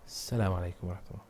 السلام عليكم ورحمة الله.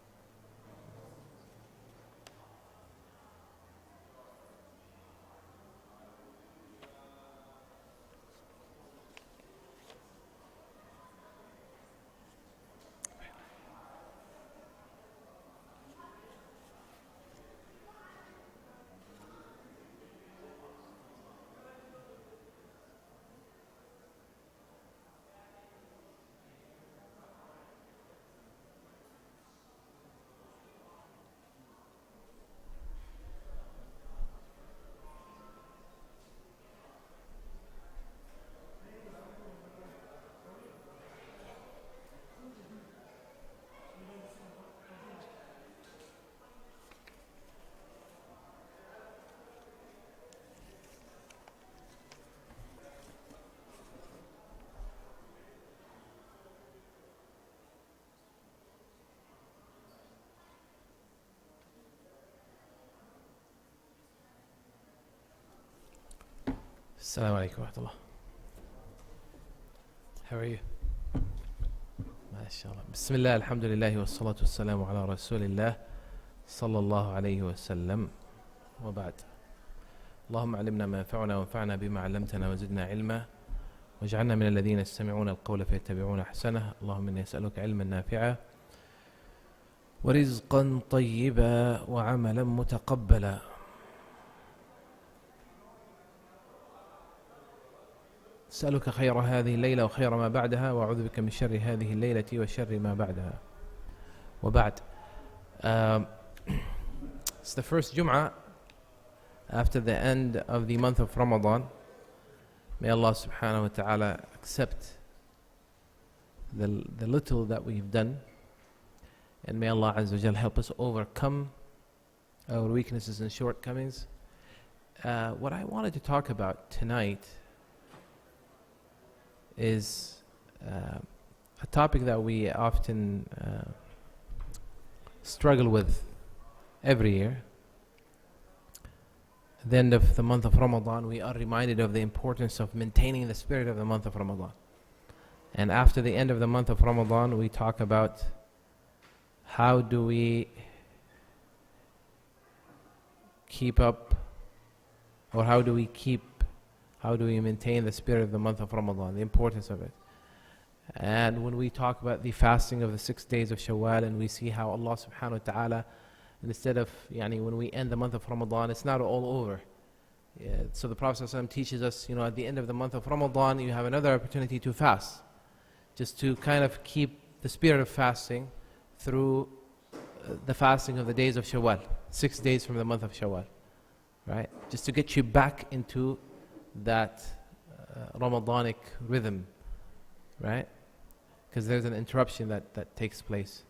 السلام عليكم ورحمة الله. How are you? ما شاء الله. بسم الله الحمد لله والصلاة والسلام على رسول الله صلى الله عليه وسلم وبعد. اللهم علمنا ما ينفعنا وانفعنا بما علمتنا وزدنا علما واجعلنا من الذين يستمعون القول فيتبعون أحسنه. اللهم إني أسألك علما نافعا ورزقا طيبا وعملا متقبلا. أسألك خير هذه الليلة وخير ما بعدها وأعوذ بك من شر هذه الليلة وشر ما بعدها وبعد. It's the first Jum'ah after the end of the month of Ramadan. May Allah subhanahu wa ta'ala accept the little that we've done, and may Allah azza wa jal help us overcome our weaknesses and shortcomings. What I wanted to talk about tonight is a topic that we often struggle with every year. At the end of the month of Ramadan, we are reminded of the importance of maintaining the spirit of the month of Ramadan. And after the end of the month of Ramadan, we talk about how do we keep up, or how do we maintain the spirit of the month of Ramadan, the importance of it. And when we talk about the fasting of the 6 days of Shawwal, and we see how Allah subhanahu wa ta'ala, instead of, when we end the month of Ramadan, it's not all over. So the Prophet ﷺ teaches us, at the end of the month of Ramadan, you have another opportunity to fast, just to kind of keep the spirit of fasting through the fasting of the days of Shawwal, 6 days from the month of Shawwal, right? Just to get you back into that Ramadanic rhythm, right? Because there's an interruption that takes place.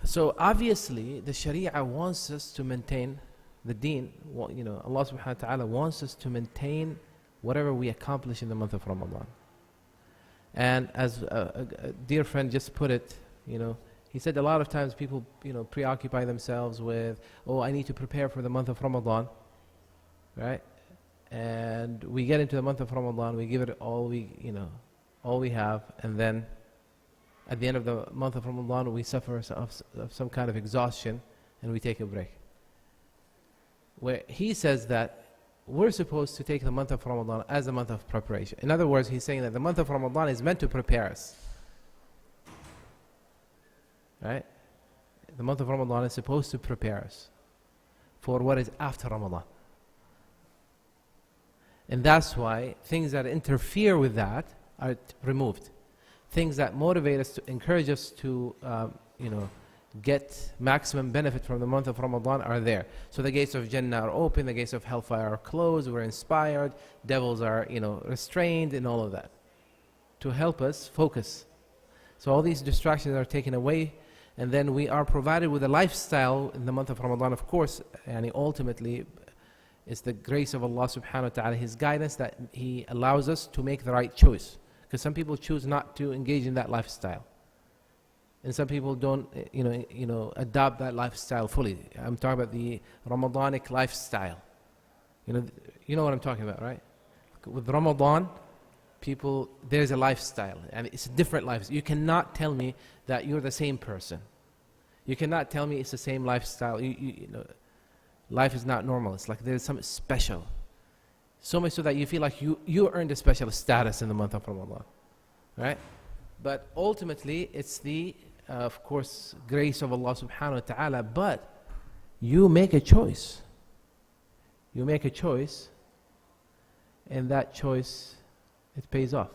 So obviously the Sharia wants us to maintain the deen. Well, Allah subhanahu wa ta'ala wants us to maintain whatever we accomplish in the month of Ramadan. And as a dear friend just put it, he said a lot of times people preoccupy themselves with, I need to prepare for the month of Ramadan, right? And we get into the month of Ramadan, we give it all we have, and then at the end of the month of Ramadan, we suffer of some kind of exhaustion, and we take a break. Where he says that we're supposed to take the month of Ramadan as a month of preparation. In other words, he's saying that the month of Ramadan is meant to prepare us. Right? The month of Ramadan is supposed to prepare us for what is after Ramadan. And that's why things that interfere with that are removed. Things that motivate us, to encourage us to, get maximum benefit from the month of Ramadan are there. So the gates of Jannah are open, the gates of hellfire are closed, we're inspired, devils are, restrained, and all of that, to help us focus. So all these distractions are taken away, and then we are provided with a lifestyle in the month of Ramadan. Of course, ultimately, it's the grace of Allah subhanahu wa ta'ala, His guidance, that He allows us to make the right choice. Because some people choose not to engage in that lifestyle, and some people don't, adopt that lifestyle fully. I'm talking about the Ramadanic lifestyle. You know what I'm talking about, right? With Ramadan, people, there's a lifestyle, and it's a different life. You cannot tell me that you're the same person. You cannot tell me it's the same lifestyle. You know, life is not normal. It's like there's something special. So much so that you feel like you earned a special status in the month of Ramadan, right? But ultimately, it's the, of course, grace of Allah subhanahu wa ta'ala, but you make a choice. You make a choice, and that choice, it pays off,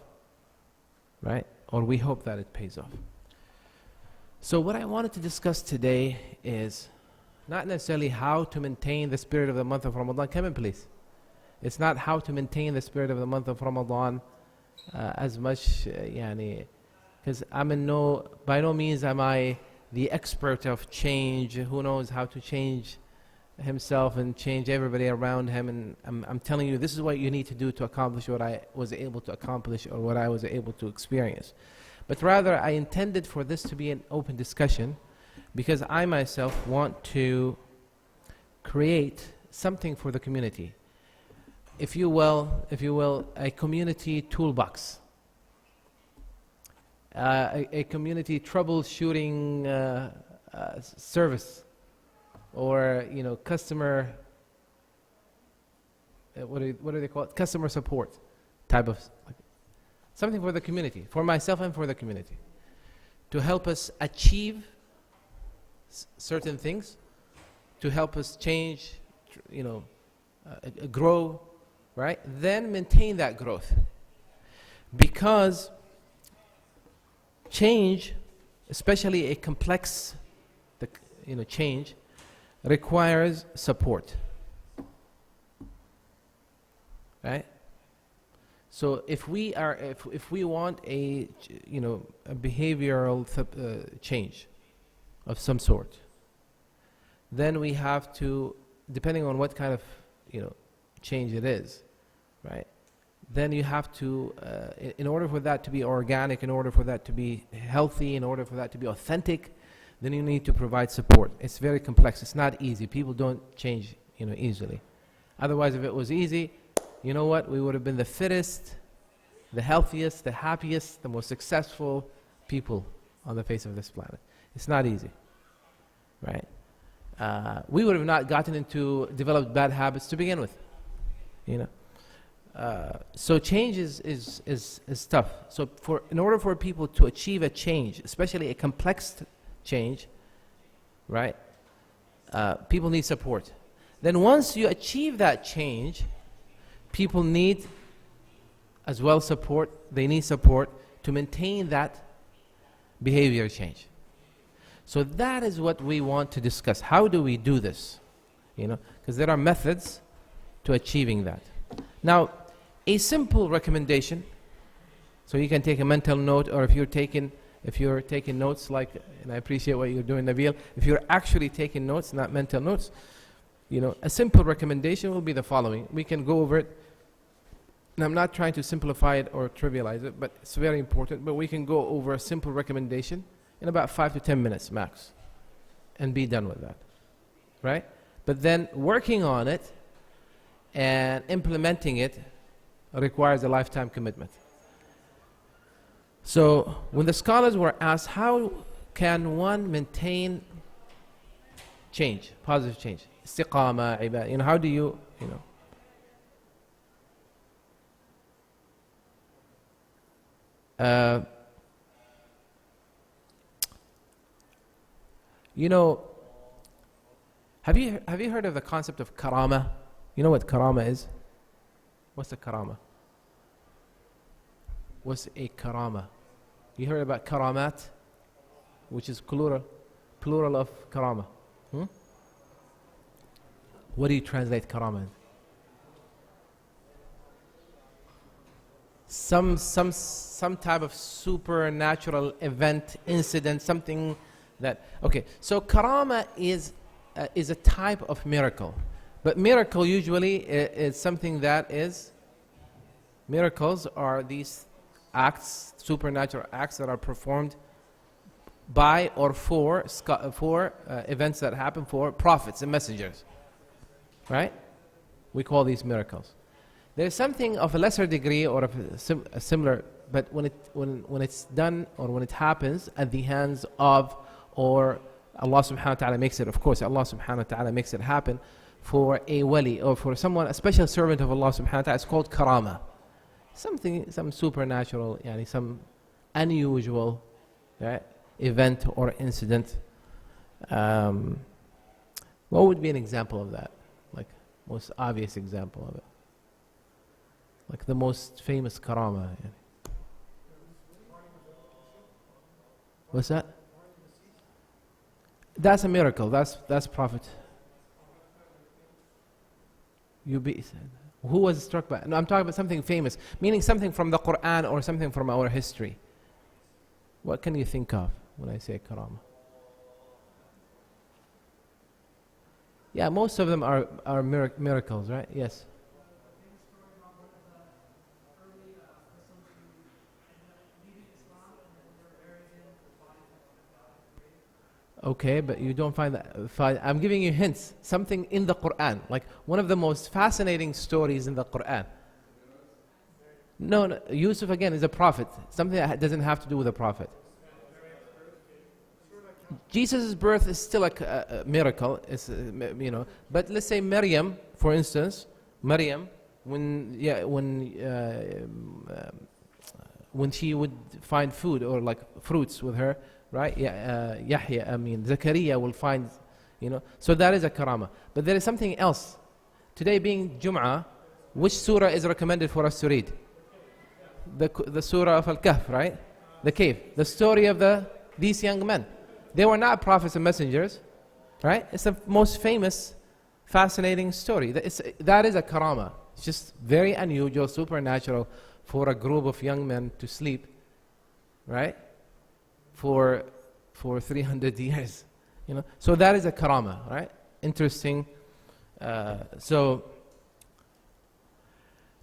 right? Or we hope that it pays off. So what I wanted to discuss today is not necessarily how to maintain the spirit of the month of Ramadan. Come in, please. It's not how to maintain the spirit of the month of Ramadan as much, because by no means am I the expert of change, who knows how to change himself and change everybody around him. And I'm telling you, this is what you need to do to accomplish what I was able to accomplish or what I was able to experience. But rather, I intended for this to be an open discussion because I myself want to create something for the community. If you will, a community toolbox, a community troubleshooting service, or customer. What do they call it? Customer support type of something for the community, for myself and for the community, to help us achieve certain things, to help us change, grow. Right? Then maintain that growth. Because change, especially a complex change, requires support. Right? So if we want a behavioral change of some sort, then we have to, depending on what kind of change it is, right? Then you have to, in order for that to be organic, in order for that to be healthy, in order for that to be authentic, then you need to provide support. It's very complex. It's not easy. People don't change, easily. Otherwise, if it was easy, you know what? We would have been the fittest, the healthiest, the happiest, the most successful people on the face of this planet. It's not easy, right? We would have not gotten into developed bad habits to begin with. So change is tough. So in order for people to achieve a change, especially a complex change, right? People need support. Then once you achieve that change, people need as well support. They need support to maintain that behavior change. So that is what we want to discuss. How do we do this? Because there are methods to achieving that. Now, a simple recommendation, so you can take a mental note, or if you're taking notes, and I appreciate what you're doing, Nabil, if you're actually taking notes, not mental notes, a simple recommendation will be the following. We can go over it, and I'm not trying to simplify it or trivialize it, but it's very important, but we can go over a simple recommendation in about 5 to 10 minutes max, and be done with that, right? But then working on it and implementing it requires a lifetime commitment. So when the scholars were asked, how can one maintain change, positive change, istiqama, ibadah, how do you, have you heard of the concept of karama? You know what karama is? What's a karama? What's a karama? You heard about karamat, which is plural of karama. What do you translate karama as? Some type of supernatural event, incident, something that. Okay, so karama is a type of miracle. But miracle usually is something that is, miracles are these acts, supernatural acts that are performed by or for events that happen for prophets and messengers, right? We call these miracles. There's something of a lesser degree or of a similar, but when it's done or when it happens at the hands of, or Allah subhanahu wa ta'ala makes it, of course, Allah subhanahu wa ta'ala makes it happen for a wali or for someone, a special servant of Allah subhanahu wa ta'ala, it's called karama. Some supernatural, yani some unusual, right, event or incident. What would be an example of that? Like, most obvious example of it? Like the most famous karama. What's that? That's a miracle. That's Prophet. Who was struck by? No, I'm talking about something famous, meaning something from the Quran or something from our history. What can you think of when I say karama? Yeah, most of them are miracles, right? Yes. Okay, but you don't find that. I'm giving you hints. Something in the Quran, like one of the most fascinating stories in the Quran. No, Yusuf again is a prophet. Something that doesn't have to do with a prophet. Jesus' birth is still a miracle. It's, but let's say Maryam, for instance, when she would find food or like fruits with her. Right? Zakaria will find, so that is a karama. But there is something else. Today being Jum'ah, which surah is recommended for us to read? The surah of Al-Kahf, right? The cave. The story of these young men. They were not prophets and messengers, right? It's the most famous, fascinating story. That is a karama. It's just very unusual, supernatural for a group of young men to sleep, right? For 300 years, So that is a karama, right? Interesting. So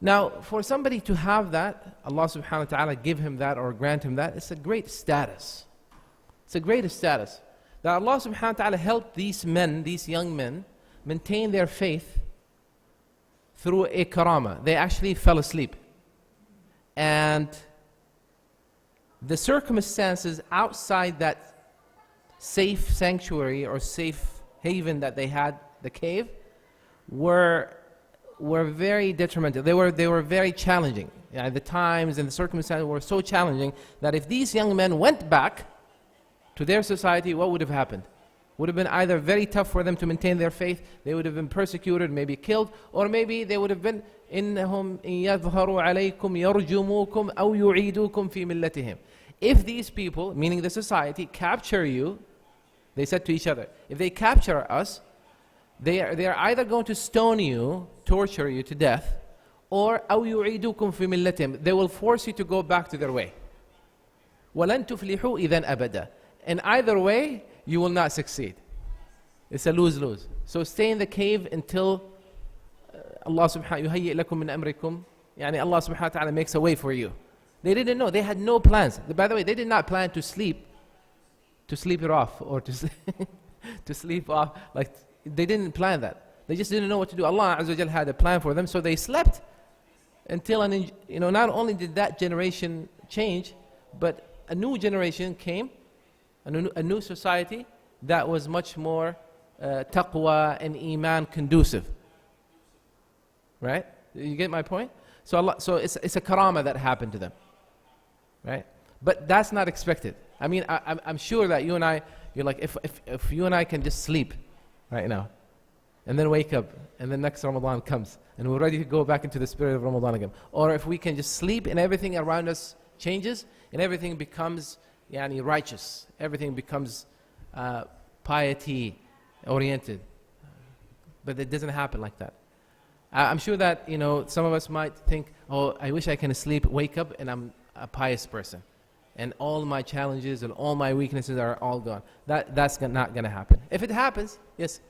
now, for somebody to have that, Allah subhanahu wa ta'ala give him that or grant him that, it's a great status. It's a great status. That Allah subhanahu wa ta'ala helped these men, these young men, maintain their faith through a karama. They actually fell asleep. And the circumstances outside that safe sanctuary or safe haven that they had, the cave, were very detrimental. They were very challenging. The times and the circumstances were so challenging that if these young men went back to their society, what would have happened? Would have been either very tough for them to maintain their faith, they would have been persecuted, maybe killed, or maybe they would have been إِنَّهُمْ إِن يَظْهَرُوا عَلَيْكُمْ يَرْجُمُوكُمْ أَوْ يُعِيدُوكُمْ فِي مِلَّتِهِمْ. If these people, meaning the society, capture you, they said to each other, if they capture us, they are either going to stone you, torture you to death, or أَوْ يُعِيدُوكُمْ فِي مِلَّتِهِمْ. They will force you to go back to their way. وَلَن تُفْلِحُوا إِذَنْ أَبَدًا. In either way, you will not succeed. It's a lose-lose. So stay in the cave until Allah subhanahu wa ta'ala يُهَيِّئْ لَكُم مِّنْ أَمْرِكُمْ. Allah subhanahu wa ta'ala makes a way for you. They didn't know. They had no plans. By the way, they did not plan to sleep it off or to sleep off. Like, they didn't plan that. They just didn't know what to do. Allah Azza wa Jal had a plan for them, so they slept until not only did that generation change, but a new generation came, a new society that was much more taqwa and iman conducive. Right? You get my point? So it's a karama that happened to them. Right? But that's not expected. I mean, I'm sure that you and I, you're like, if you and I can just sleep right now, and then wake up, and then next Ramadan comes, and we're ready to go back into the spirit of Ramadan again. Or if we can just sleep and everything around us changes, and everything becomes righteous, everything becomes piety-oriented. But it doesn't happen like that. I'm sure that, some of us might think, oh, I wish I can sleep, wake up, and I'm a pious person. And all my challenges and all my weaknesses are all gone. That's not going to happen. If it happens, yes.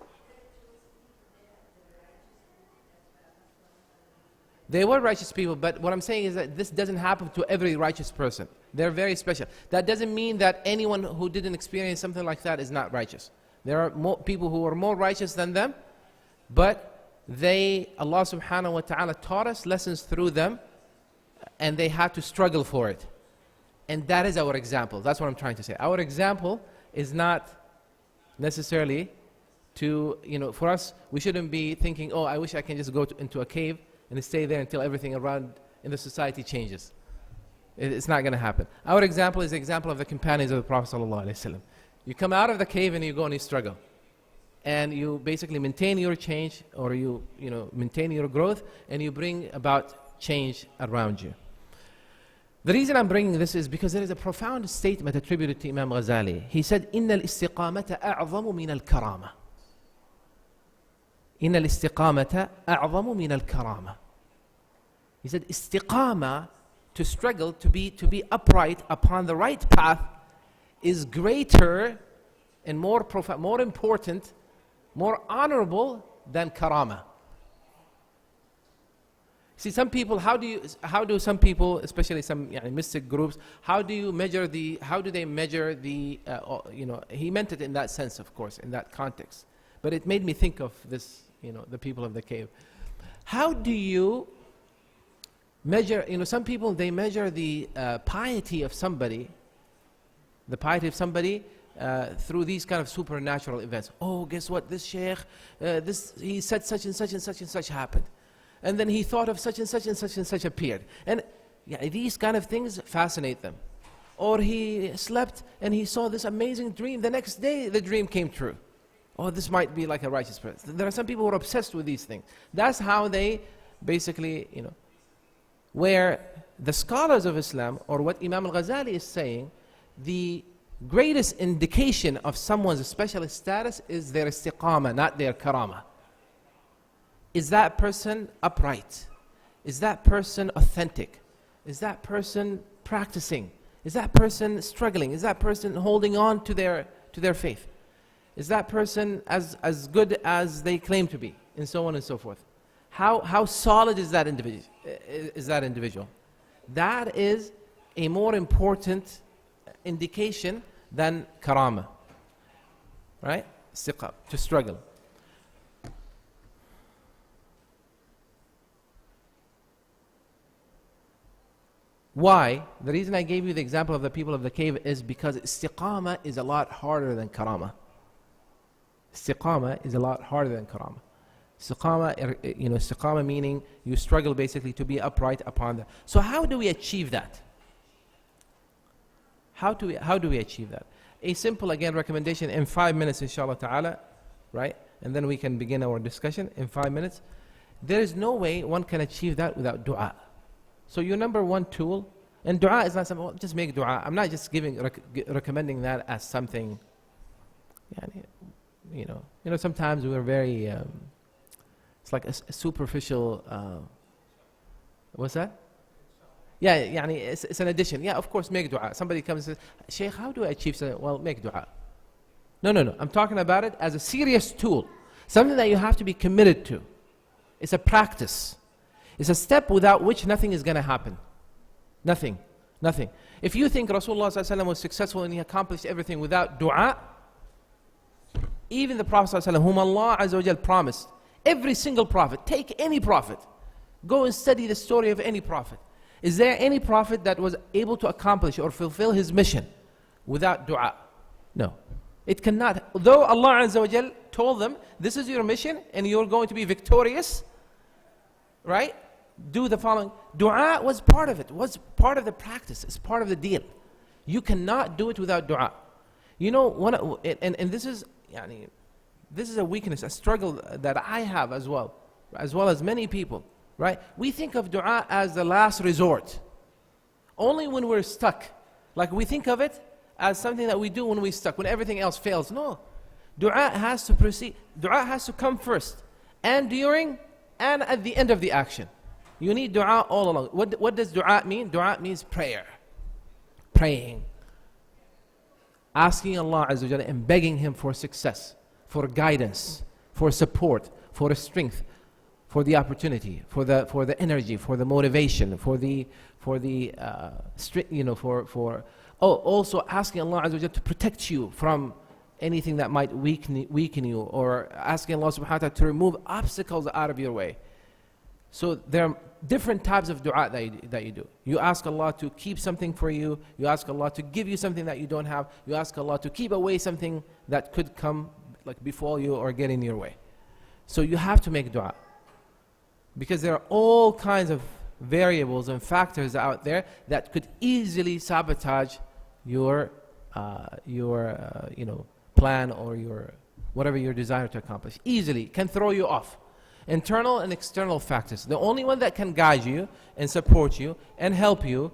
They were righteous people, but what I'm saying is that this doesn't happen to every righteous person. They're very special. That doesn't mean that anyone who didn't experience something like that is not righteous. There are more people who are more righteous than them, but Allah subhanahu wa ta'ala taught us lessons through them, and they had to struggle for it. And that is our example. That's what I'm trying to say. Our example is not necessarily to, for us, we shouldn't be thinking, oh, I wish I can just go into a cave and stay there until everything around in the society changes. It's not going to happen. Our example is the example of the companions of the Prophet ﷺ. You come out of the cave and you go and you struggle. And you basically maintain your change, or you maintain your growth, and you bring about change around you. The reason I'm bringing this is because there is a profound statement attributed to Imam Ghazali. He said, إِنَّ الْإِسْتِقَامَةَ أَعْظَمُ مِنَ الْكَرَامَةِ. إِنَّ الْإِسْتِقَامَةَ أَعْظَمُ مِنَ الْكَرَامَةِ. He said, istiqama, to struggle, to be upright upon the right path, is greater and more important, more honorable than karama. See, some people, how do some people, especially some mystic groups, how do they measure the, he meant it in that sense, of course, in that context. But it made me think of this, the people of the cave. How do you measure, some people, they measure the piety of somebody, through these kind of supernatural events. Oh, guess what? This sheikh, he said such and such and such and such happened. And then he thought of such and such and such and such appeared. And these kind of things fascinate them. Or he slept and he saw this amazing dream. The next day, the dream came true. Oh, this might be like a righteous person. There are some people who are obsessed with these things. That's how they basically, where the scholars of Islam, or what Imam al-Ghazali is saying, the greatest indication of someone's special status is their istiqamah, not their karama. Is that person upright? Is that person authentic? Is that person practicing? Is that person struggling? Is that person holding on to their faith? Is that person as good as they claim to be? And so on and so forth. How solid is that individual? That is a more important indication than karama. Right? Istiqam, to struggle. Why? The reason I gave you the example of the people of the cave is because istiqamah is a lot harder than karama. Istiqamah is a lot harder than karama. Istiqamah meaning you struggle basically to be upright upon that. So how do we achieve that? How do we achieve that? A simple, again, recommendation in 5 minutes, inshallah ta'ala, right? And then we can begin our discussion in 5 minutes. There is no way one can achieve that without dua. So your number one tool, and dua is not something, well, just make dua. I'm not just recommending that as something, sometimes we're very, it's like a superficial, what's that? Yeah, it's an addition. Yeah, of course, make dua. Somebody comes and says, Shaykh, how do I achieve something? Well, make dua. No. I'm talking about it as a serious tool. Something that you have to be committed to. It's a practice. It's a step without which nothing is going to happen. Nothing. If you think Rasulullah ﷺ was successful and he accomplished everything without dua, even the Prophet ﷺ, whom Allah Azza wa Jal promised, every single prophet, take any prophet, go and study the story of any prophet. Is there any prophet that was able to accomplish or fulfill his mission without dua? No. It cannot. Though Allah Azza wa Jal told them, this is your mission and you're going to be victorious, right? Do the following. Dua was part of it, was part of the practice, it's part of the deal. You cannot do it without dua. And this is a weakness, a struggle that I have as well as many people, right? We think of dua as the last resort. Only when we're stuck. Like we think of it as something that we do when we're stuck, when everything else fails. No. Dua has to proceed. Dua has to come first, and during, and at the end of the action. You need dua all along. What does dua mean? Dua means prayer. Praying. Asking Allah Azza wa Jalla and begging Him for success, for guidance, for support, for strength, for the opportunity, for the energy, for the motivation, also asking Allah Azza wa Jalla to protect you from anything that might weaken you, or asking Allah subhanahu wa ta'ala to remove obstacles out of your way. So there are different types of dua that you do. You ask Allah to keep something for you. You ask Allah to give you something that you don't have. You ask Allah to keep away something that could come, like befall you or get in your way. So you have to make dua, because there are all kinds of variables and factors out there that could easily sabotage your plan, or your whatever your desire to accomplish. Easily can throw you off. Internal and external factors. The only one that can guide you and support you and help you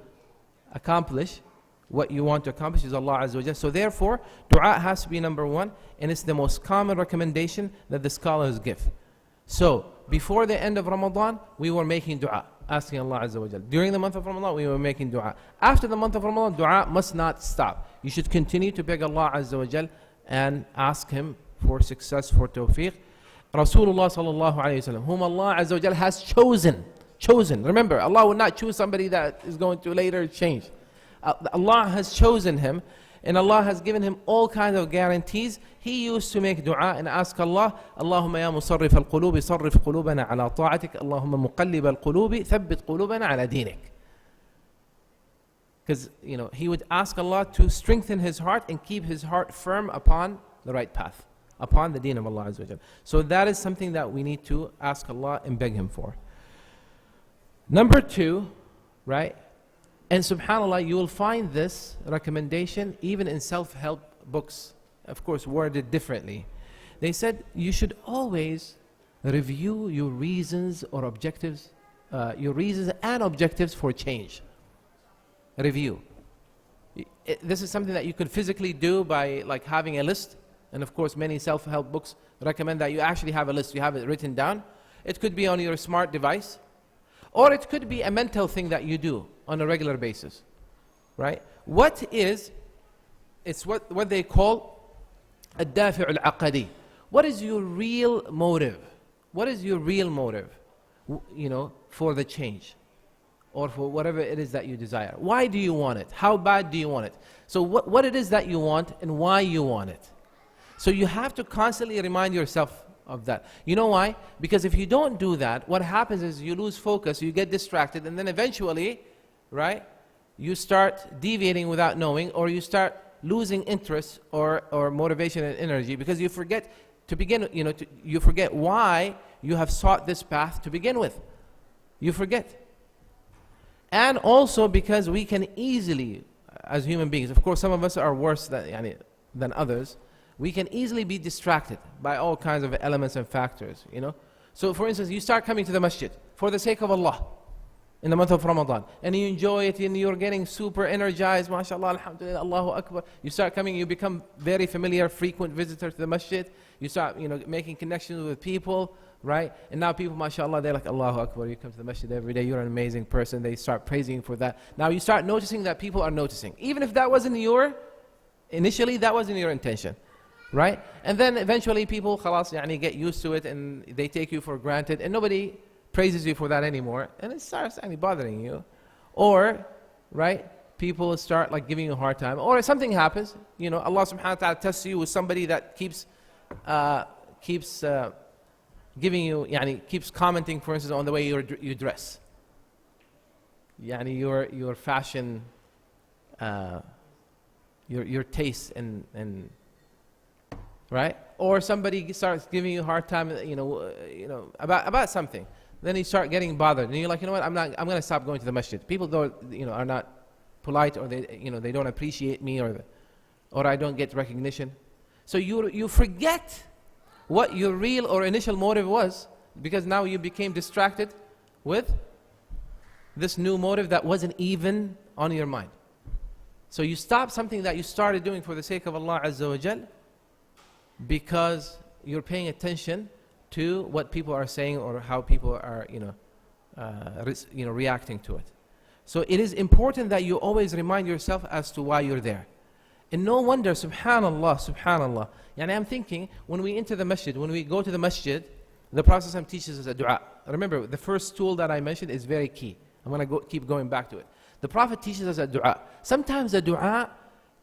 accomplish what you want to accomplish is Allah Azza wa Jalla. So therefore, dua has to be number one, and it's the most common recommendation that the scholars give. So before the end of Ramadan, we were making dua, asking Allah Azza wa Jalla. During the month of Ramadan, we were making dua. After the month of Ramadan, dua must not stop. You should continue to beg Allah Azza wa Jalla and ask Him for success, for tawfiq. Rasulullah sallallahu alayhi wa sallam, whom Allah Azza wa Jalla has chosen. Remember, Allah will not choose somebody that is going to later change. Allah has chosen him, and Allah has given him all kinds of guarantees. He used to make dua and ask Allah, Allahumma ya musarrif al-qulubi, sarrif qulubana ala ta'atik, Allahumma muqallib al-qulubi, thabbit qulubana ala dinik. Because, he would ask Allah to strengthen his heart and keep his heart firm upon the right path, upon the deen of Allah Azza wa Jalla. So that is something that we need to ask Allah and beg Him for. Number two, right? And subhanAllah, you will find this recommendation even in self-help books, of course worded differently. They said you should always review your reasons or objectives, your reasons and objectives for change. Review. This is something that you could physically do by like having a list. And of course, many self-help books recommend that you actually have a list, you have it written down. It could be on your smart device, or it could be a mental thing that you do on a regular basis, right? It's what they call الدافع العقدي. What is your real motive? What is your real motive, for the change, or for whatever it is that you desire? Why do you want it? How bad do you want it? So what it is that you want and why you want it. So you have to constantly remind yourself of that. You know why? Because if you don't do that, what happens is you lose focus, you get distracted, and then eventually, right, you start deviating without knowing, or you start losing interest or motivation and energy, because you forget to begin, you forget why you have sought this path to begin with. You forget. And also because we can easily, as human beings, of course some of us are worse than others, we can easily be distracted by all kinds of elements and factors, So for instance, you start coming to the masjid for the sake of Allah in the month of Ramadan, and you enjoy it, and you're getting super energized, mashallah, alhamdulillah, Allahu Akbar. You start coming, you become very familiar, frequent visitor to the masjid. You start, making connections with people, right? And now people, mashallah, they're like, Allahu Akbar, you come to the masjid every day, you're an amazing person. They start praising you for that. Now you start noticing that people are noticing. Even if that wasn't initially that wasn't your intention. Right? And then eventually people get used to it, and they take you for granted, and nobody praises you for that anymore, and it starts bothering you. Or, right, people start giving you a hard time, or something happens, Allah subhanahu wa ta'ala tests you with somebody that keeps giving you, keeps commenting, for instance, on the way you dress. Your fashion, your taste and right? Or somebody starts giving you a hard time, about something. Then you start getting bothered, and you're like, I'm going to stop going to the masjid. People are not polite, or they don't appreciate me, or I don't get recognition. So you forget what your real or initial motive was, because now you became distracted with this new motive that wasn't even on your mind. So you stop something that you started doing for the sake of Allah Azza wa Jal, because you're paying attention to what people are saying, or how people are reacting to it. So it is important that you always remind yourself as to why you're there. And no wonder, subhanallah, I'm thinking, when we enter the masjid, when we go to the masjid, the Prophet teaches us a dua. Remember, the first tool that I mentioned is very key. I'm going to keep going back to it. The Prophet teaches us a dua. Sometimes the dua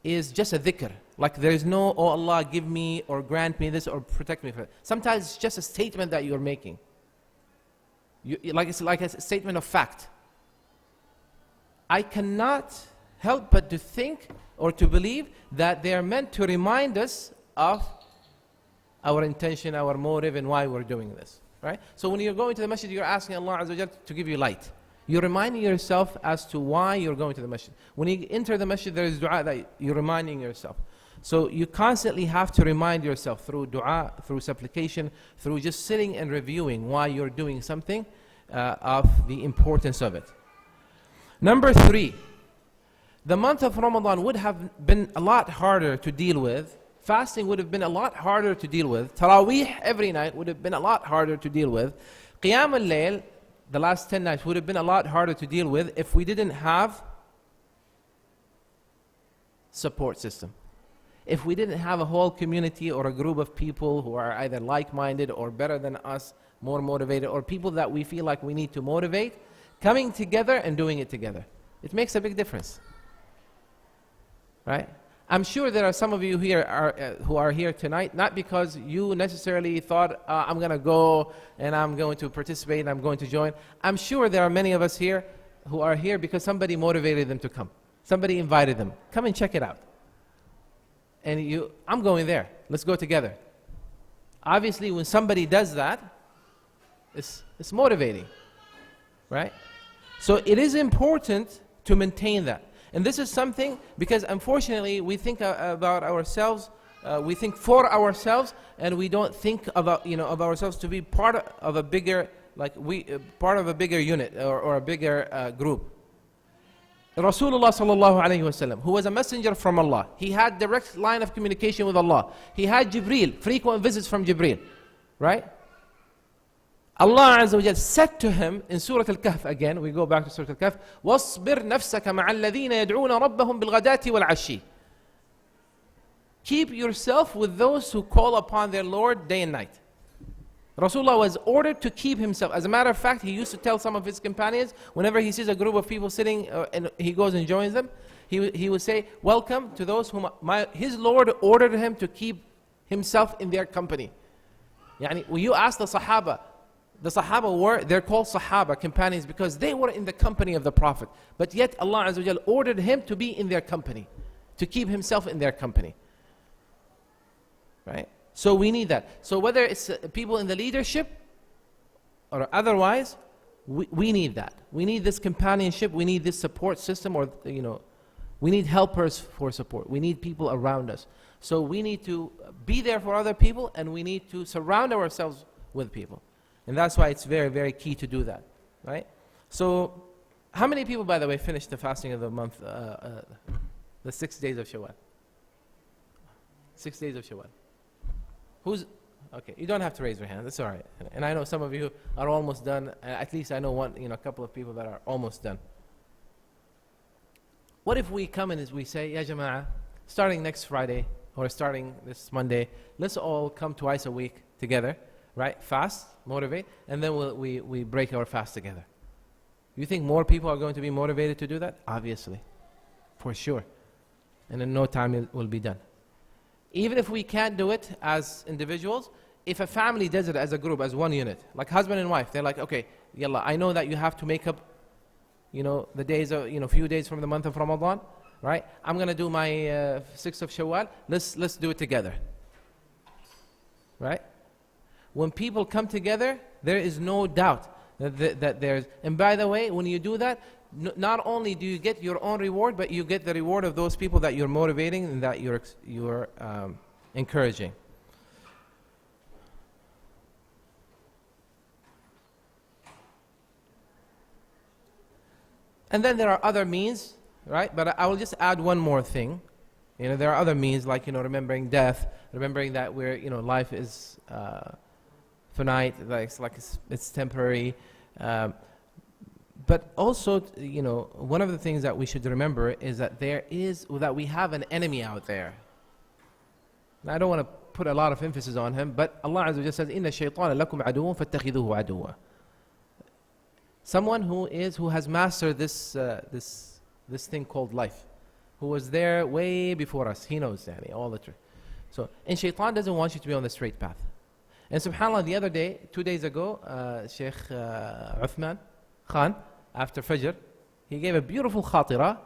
is just a dhikr, Like there is no, oh Allah, give me or grant me this or protect me from it. Sometimes it's just a statement that you're making. It's like a statement of fact. I cannot help but to think or to believe that they are meant to remind us of our intention, our motive, and why we're doing this. Right? So when you're going to the masjid, you're asking Allah Azza wa Jal to give you light. You're reminding yourself as to why you're going to the masjid. When you enter the masjid, there is dua that you're reminding yourself. So you constantly have to remind yourself through dua, through supplication, through just sitting and reviewing why you're doing something, of the importance of it. Number 3, the month of Ramadan would have been a lot harder to deal with. Fasting would have been a lot harder to deal with. Taraweeh every night would have been a lot harder to deal with. Qiyam al-Layl, the last 10 nights, would have been a lot harder to deal with if we didn't have support system. If we didn't have a whole community or a group of people who are either like-minded or better than us, more motivated, or people that we feel like we need to motivate, coming together and doing it together. It makes a big difference. Right? I'm sure there are some of you here who are here tonight, not because you necessarily thought, I'm going to go and I'm going to participate and I'm going to join. I'm sure there are many of us here who are here because somebody motivated them to come. Somebody invited them. Come and check it out. And I'm going there. Let's go together. Obviously, when somebody does that, it's motivating. Right? So it is important to maintain that. And this is something, because unfortunately we think about ourselves, we think for ourselves, and we don't think about, of ourselves to be part of a bigger, part of a bigger unit or a bigger group. Rasulullah sallallahu alayhi wasallam, who was a messenger from Allah, he had direct line of communication with Allah. He had Jibreel, frequent visits from Jibreel, right? Allah Azza wa Jal said to him in Surah Al-Kahf, again, we go back to Surah Al-Kahf, وَاصْبِرْ نَفْسَكَ مَعَ الَّذِينَ يَدْعُونَ رَبَّهُمْ بِالْغَدَاةِ وَالْعَشِيِّ. Keep yourself with those who call upon their Lord day and night. Rasulullah was ordered to keep himself. As a matter of fact, he used to tell some of his companions, whenever he sees a group of people sitting and he goes and joins them, he would say, welcome to those whom his Lord ordered him to keep himself in their company. Yani, when you ask the Sahaba they're called Sahaba, companions, because they were in the company of the Prophet. But yet Allah Azza wa Jal ordered him to be in their company, to keep himself in their company. Right? So we need that. So whether it's people in the leadership or otherwise, we need that. We need this companionship, we need this support system, or we need helpers for support. We need people around us. So we need to be there for other people, and we need to surround ourselves with people. And that's why it's very, very key to do that, right? So, how many people, by the way, finished the fasting of the month, the 6 days of Shawwal? 6 days of Shawwal. Okay, you don't have to raise your hand, that's all right. And I know some of you are almost done. At least I know a couple of people that are almost done. What if we come and we say, Ya Jama'ah, starting next Friday, or starting this Monday, let's all come twice a week together, right? Fast, motivate, and then we break our fast together. You think more people are going to be motivated to do that? Obviously, for sure. And in no time it will be done. Even if we can't do it as individuals, if a family does it as a group, as one unit, like husband and wife, they're like, okay, yalla, I know that you have to make up, the days of, few days from the month of Ramadan, right? I'm going to do my 6th of Shawwal. Let's do it together, right? When people come together, there is no doubt that there's, and by the way, when you do that, not only do you get your own reward, but you get the reward of those people that you're motivating and that you're encouraging. And then there are other means, right? But I will just add one more thing. There are other means, like, remembering death, remembering that life is finite, it's temporary. But also, one of the things that we should remember is that we have an enemy out there. Now, I don't want to put a lot of emphasis on him, but Allah Azza wa Jalla says, إِنَّ الشَّيْطَانَ لَكُمْ عَدُوٌ فَاتَّخِذُوهُ عَدُوًا. Someone who has mastered this thing called life, who was there way before us. He knows all the truth. So, and shaitan doesn't want you to be on the straight path. And subhanAllah, the other day, 2 days ago, Sheikh Uthman Khan, after Fajr, he gave a beautiful khatira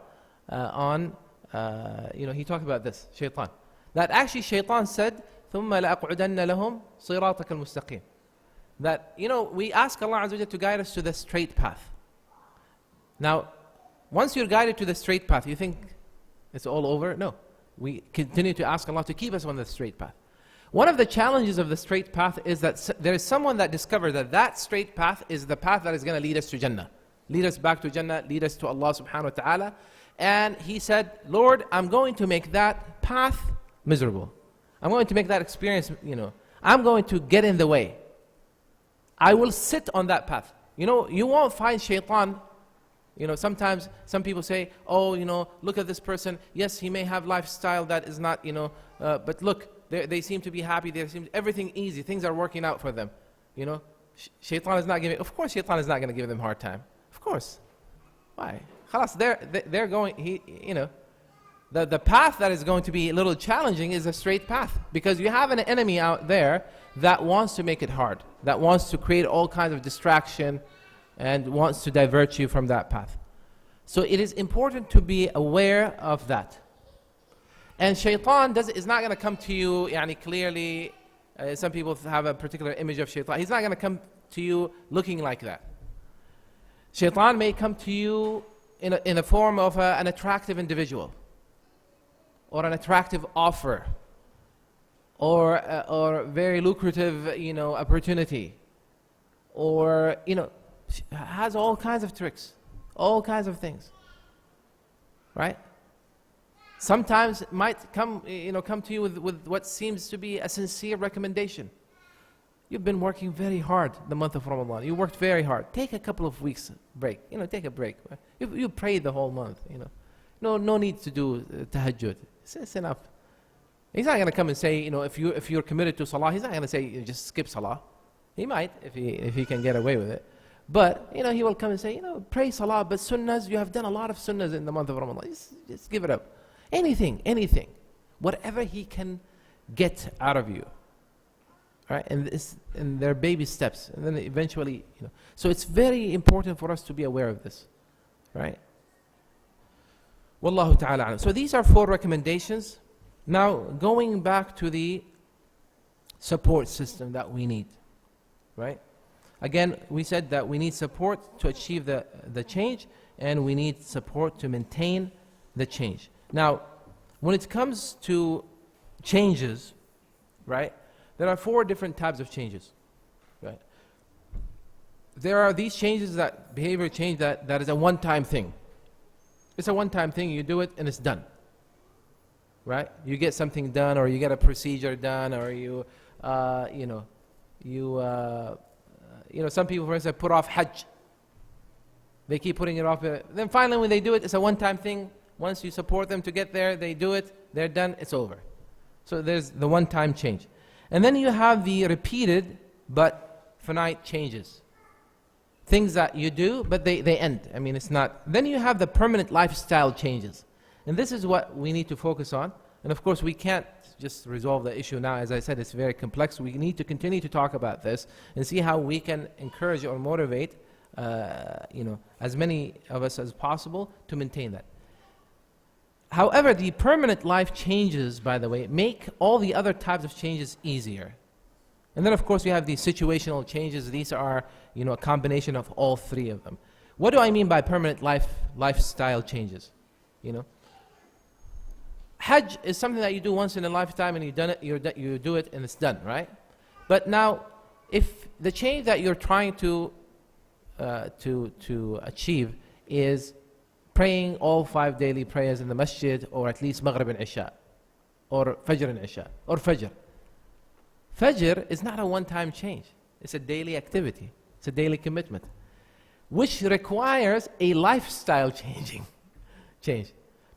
on, he talked about this, shaitan. That actually shaitan said, ثُمَّ لَأَقْعُدَنَّ لَهُمْ صِرَاطَكَ الْمُسْتَقِيمِ. That, we ask Allah Azza wa Jalla to guide us to the straight path. Now, once you're guided to the straight path, you think it's all over? No. We continue to ask Allah to keep us on the straight path. One of the challenges of the straight path is that there is someone that discovered that that straight path is the path that is going to lead us to Jannah. Lead us back to Jannah, lead us to Allah subhanahu wa ta'ala. And he said, Lord, I'm going to make that path miserable. I'm going to make that experience, I'm going to get in the way. I will sit on that path. You won't find shaitan. Sometimes some people say, look at this person. Yes, he may have lifestyle that is not, but look, they seem to be happy. Everything easy. Things are working out for them. Shaitan is not giving. Of course, shaitan is not going to give them a hard time. Of course. Why? Khalas, they're going. The path that is going to be a little challenging is a straight path, because you have an enemy out there that wants to make it hard, that wants to create all kinds of distraction, and wants to divert you from that path. So it is important to be aware of that. And shaitan is not going to come to you clearly. Some people have a particular image of shaitan. He's not going to come to you looking like that. Shaitan may come to you in the form of an attractive individual, or an attractive offer, or very lucrative opportunity, or has all kinds of tricks, all kinds of things, right? Sometimes it might come to you with what seems to be a sincere recommendation. You've been working very hard the month of Ramadan. You worked very hard. Take a couple of weeks break. Take a break. You prayed the whole month. No need to do tahajjud. It's enough. He's not going to come and say, if you're committed to salah, he's not going to say just skip salah. He might if he can get away with it. But he will come and say, pray salah, but sunnahs, you have done a lot of sunnahs in the month of Ramadan. Just give it up. Anything, whatever he can get out of you, right? And they're baby steps, and then eventually, So it's very important for us to be aware of this, right? Wallahu ta'ala alam. So these are 4 recommendations. Now, going back to the support system that we need, right? Again, we said that we need support to achieve the change, and we need support to maintain the change. Now, when it comes to changes, right, there are 4 different types of changes, right? There are these changes, that behavior change that is a one-time thing. It's a one-time thing, you do it and it's done, right? You get something done, or you get a procedure done, or some people, for instance, put off Hajj. They keep putting it off. Then finally when they do it, it's a one-time thing. Once you support them to get there, they do it, they're done, it's over. So there's the one-time change. And then you have the repeated but finite changes. Things that you do, but they end. It's not. Then you have the permanent lifestyle changes. And this is what we need to focus on. And of course, we can't just resolve the issue now. As I said, it's very complex. We need to continue to talk about this and see how we can encourage or motivate, as many of us as possible to maintain that. However, the permanent life changes, by the way, make all the other types of changes easier. And then, of course, we have the situational changes. These are, a combination of all 3 of them. What do I mean by permanent lifestyle changes? Hajj is something that you do once in a lifetime, and you do it and it's done, right? But now, if the change that you're trying to achieve is praying all 5 daily prayers in the masjid, or at least Maghrib and Isha, or Fajr and Isha, or Fajr. Fajr is not a one-time change. It's a daily activity. It's a daily commitment, which requires a lifestyle change.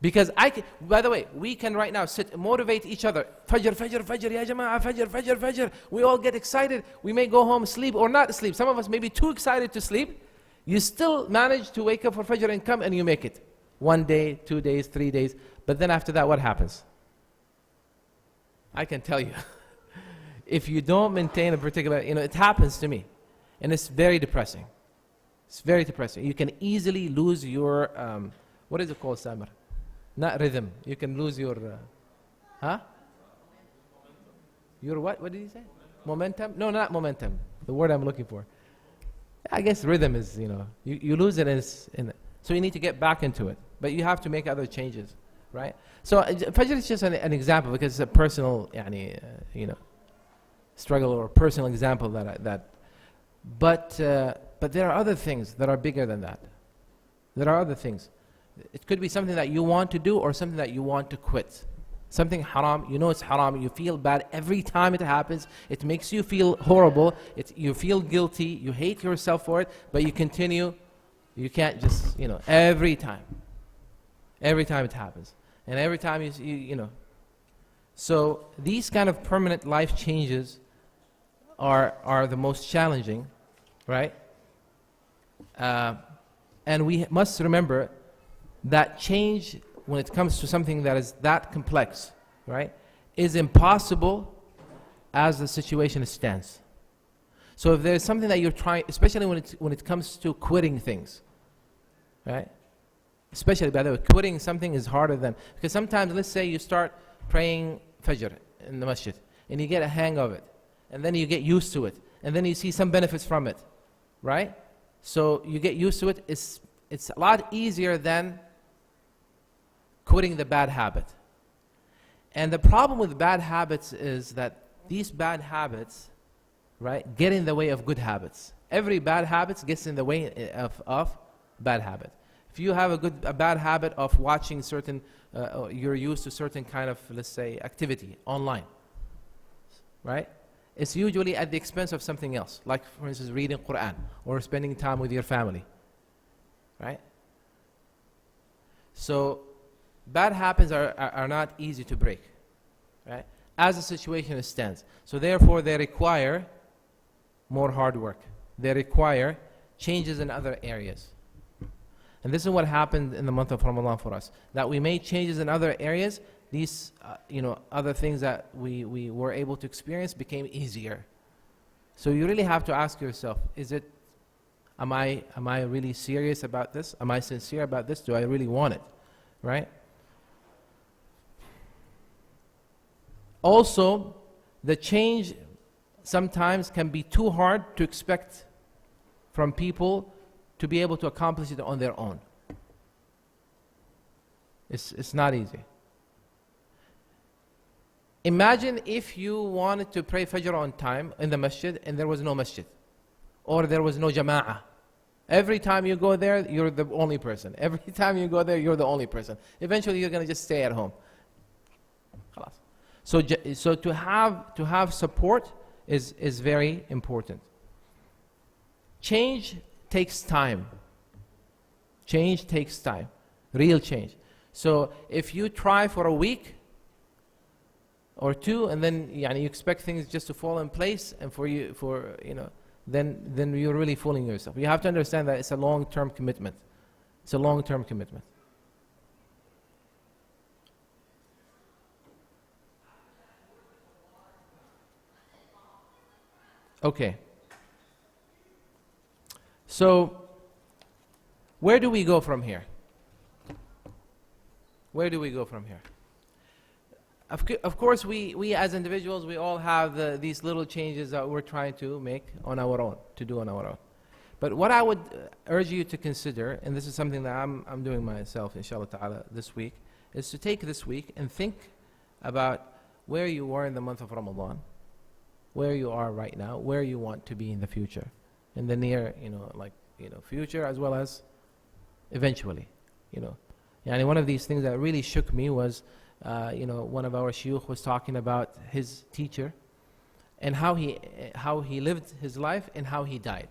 Because by the way, we can right now sit and motivate each other. Fajr, Fajr, Fajr, ya Jama'ah, Fajr, Fajr, Fajr. We all get excited. We may go home, sleep, or not sleep. Some of us may be too excited to sleep. You still manage to wake up for Fajr and come and you make it. 1 day, 2 days, 3 days. But then after that, what happens? I can tell you. If you don't maintain a particular, it happens to me. And it's very depressing. It's very depressing. You can easily lose your, what is it called, Samir? Not rhythm. You can lose your, Your what? What did he say? Momentum? No, not momentum. The word I'm looking for. I guess rhythm is, you lose it, so you need to get back into it. But you have to make other changes, right? So Fajr is just an example, because it's a personal, struggle, or personal example but there are other things that are bigger than that. There are other things. It could be something that you want to do, or something that you want to quit. Something haram, it's haram, you feel bad every time it happens, it makes you feel horrible, you feel guilty, you hate yourself for it, but you continue. You can't just, every time it happens, and every time So these kind of permanent life changes are the most challenging, right? And we must remember that change, when it comes to something that is that complex, right, is impossible as the situation stands. So if there's something that you're trying, especially when it comes to quitting things, right? Especially, by the way, quitting something is harder than, because sometimes, let's say you start praying Fajr in the masjid, and you get a hang of it, and then you get used to it, and then you see some benefits from it, right? So you get used to it. It's a lot easier than quitting the bad habit. And the problem with bad habits is that these bad habits, right, get in the way of good habits. Every bad habit gets in the way of bad habit. If you have a bad habit of watching certain, you're used to certain kind of, let's say, activity online, right? It's usually at the expense of something else, like, for instance, reading Quran or spending time with your family, right? So bad habits are not easy to break, right? As the situation stands. So therefore, they require more hard work. They require changes in other areas. And this is what happened in the month of Ramadan for us. That we made changes in other areas. These, other things that we were able to experience became easier. So you really have to ask yourself, am I really serious about this? Am I sincere about this? Do I really want it? Right? Also, the change sometimes can be too hard to expect from people to be able to accomplish it on their own. It's not easy. Imagine if you wanted to pray Fajr on time in the masjid and there was no masjid, or there was no jama'ah. Every time you go there, you're the only person. Every time you go there, you're the only person. Eventually, you're going to just stay at home. So to have support is very important. Change takes time. Change takes time. Real change. So if you try for a week or two, and then you expect things just to fall in place, and then you're really fooling yourself. You have to understand that it's a long-term commitment. It's a long-term commitment. Okay. So, where do we go from here? Where do we go from here? Of course, we as individuals, we all have these little changes that we're trying to make on our own, to do on our own. But what I would urge you to consider, and this is something that I'm doing myself, inshallah ta'ala, this week, is to take this week and think about where you were in the month of Ramadan, where you are right now, where you want to be in the future, in the near, future, as well as eventually, And one of these things that really shook me was, one of our shuyukh was talking about his teacher and how he lived his life and how he died.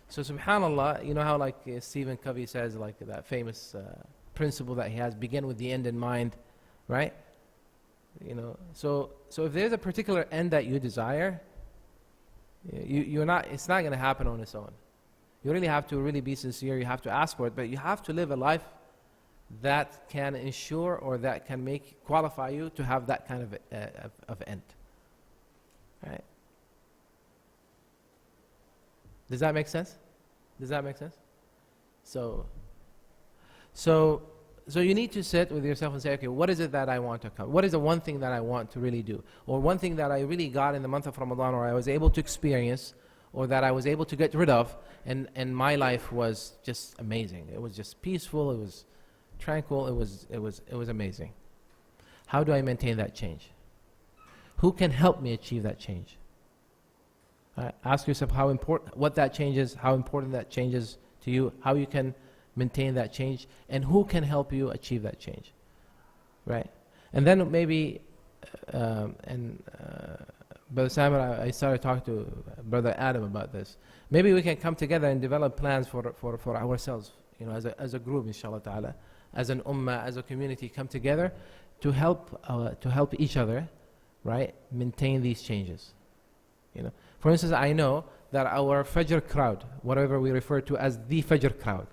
So subhanallah, how Stephen Covey says, that famous principle that he has, begin with the end in mind, right? So if there's a particular end that you desire, it's not going to happen on its own. You really have to really be sincere. You have to ask for it, but you have to live a life that can ensure or that can qualify you to have that kind of end. Right? Does that make sense? Does that make sense? So you need to sit with yourself and say, okay, what is it that I want to accomplish? What is the one thing that I want to really do? Or one thing that I really got in the month of Ramadan, or I was able to experience, or that I was able to get rid of, and my life was just amazing. It was just peaceful, it was tranquil, it was amazing. How do I maintain that change? Who can help me achieve that change? Ask yourself what that change is, how important that change is to you, how you can maintain that change, and who can help you achieve that change, right? And then maybe, Brother Simon, I started talking to Brother Adam about this. Maybe we can come together and develop plans for ourselves, as a group, inshallah ta'ala, as an ummah, as a community, come together to help each other, right, maintain these changes. For instance, I know that our Fajr crowd, whatever we refer to as the Fajr crowd,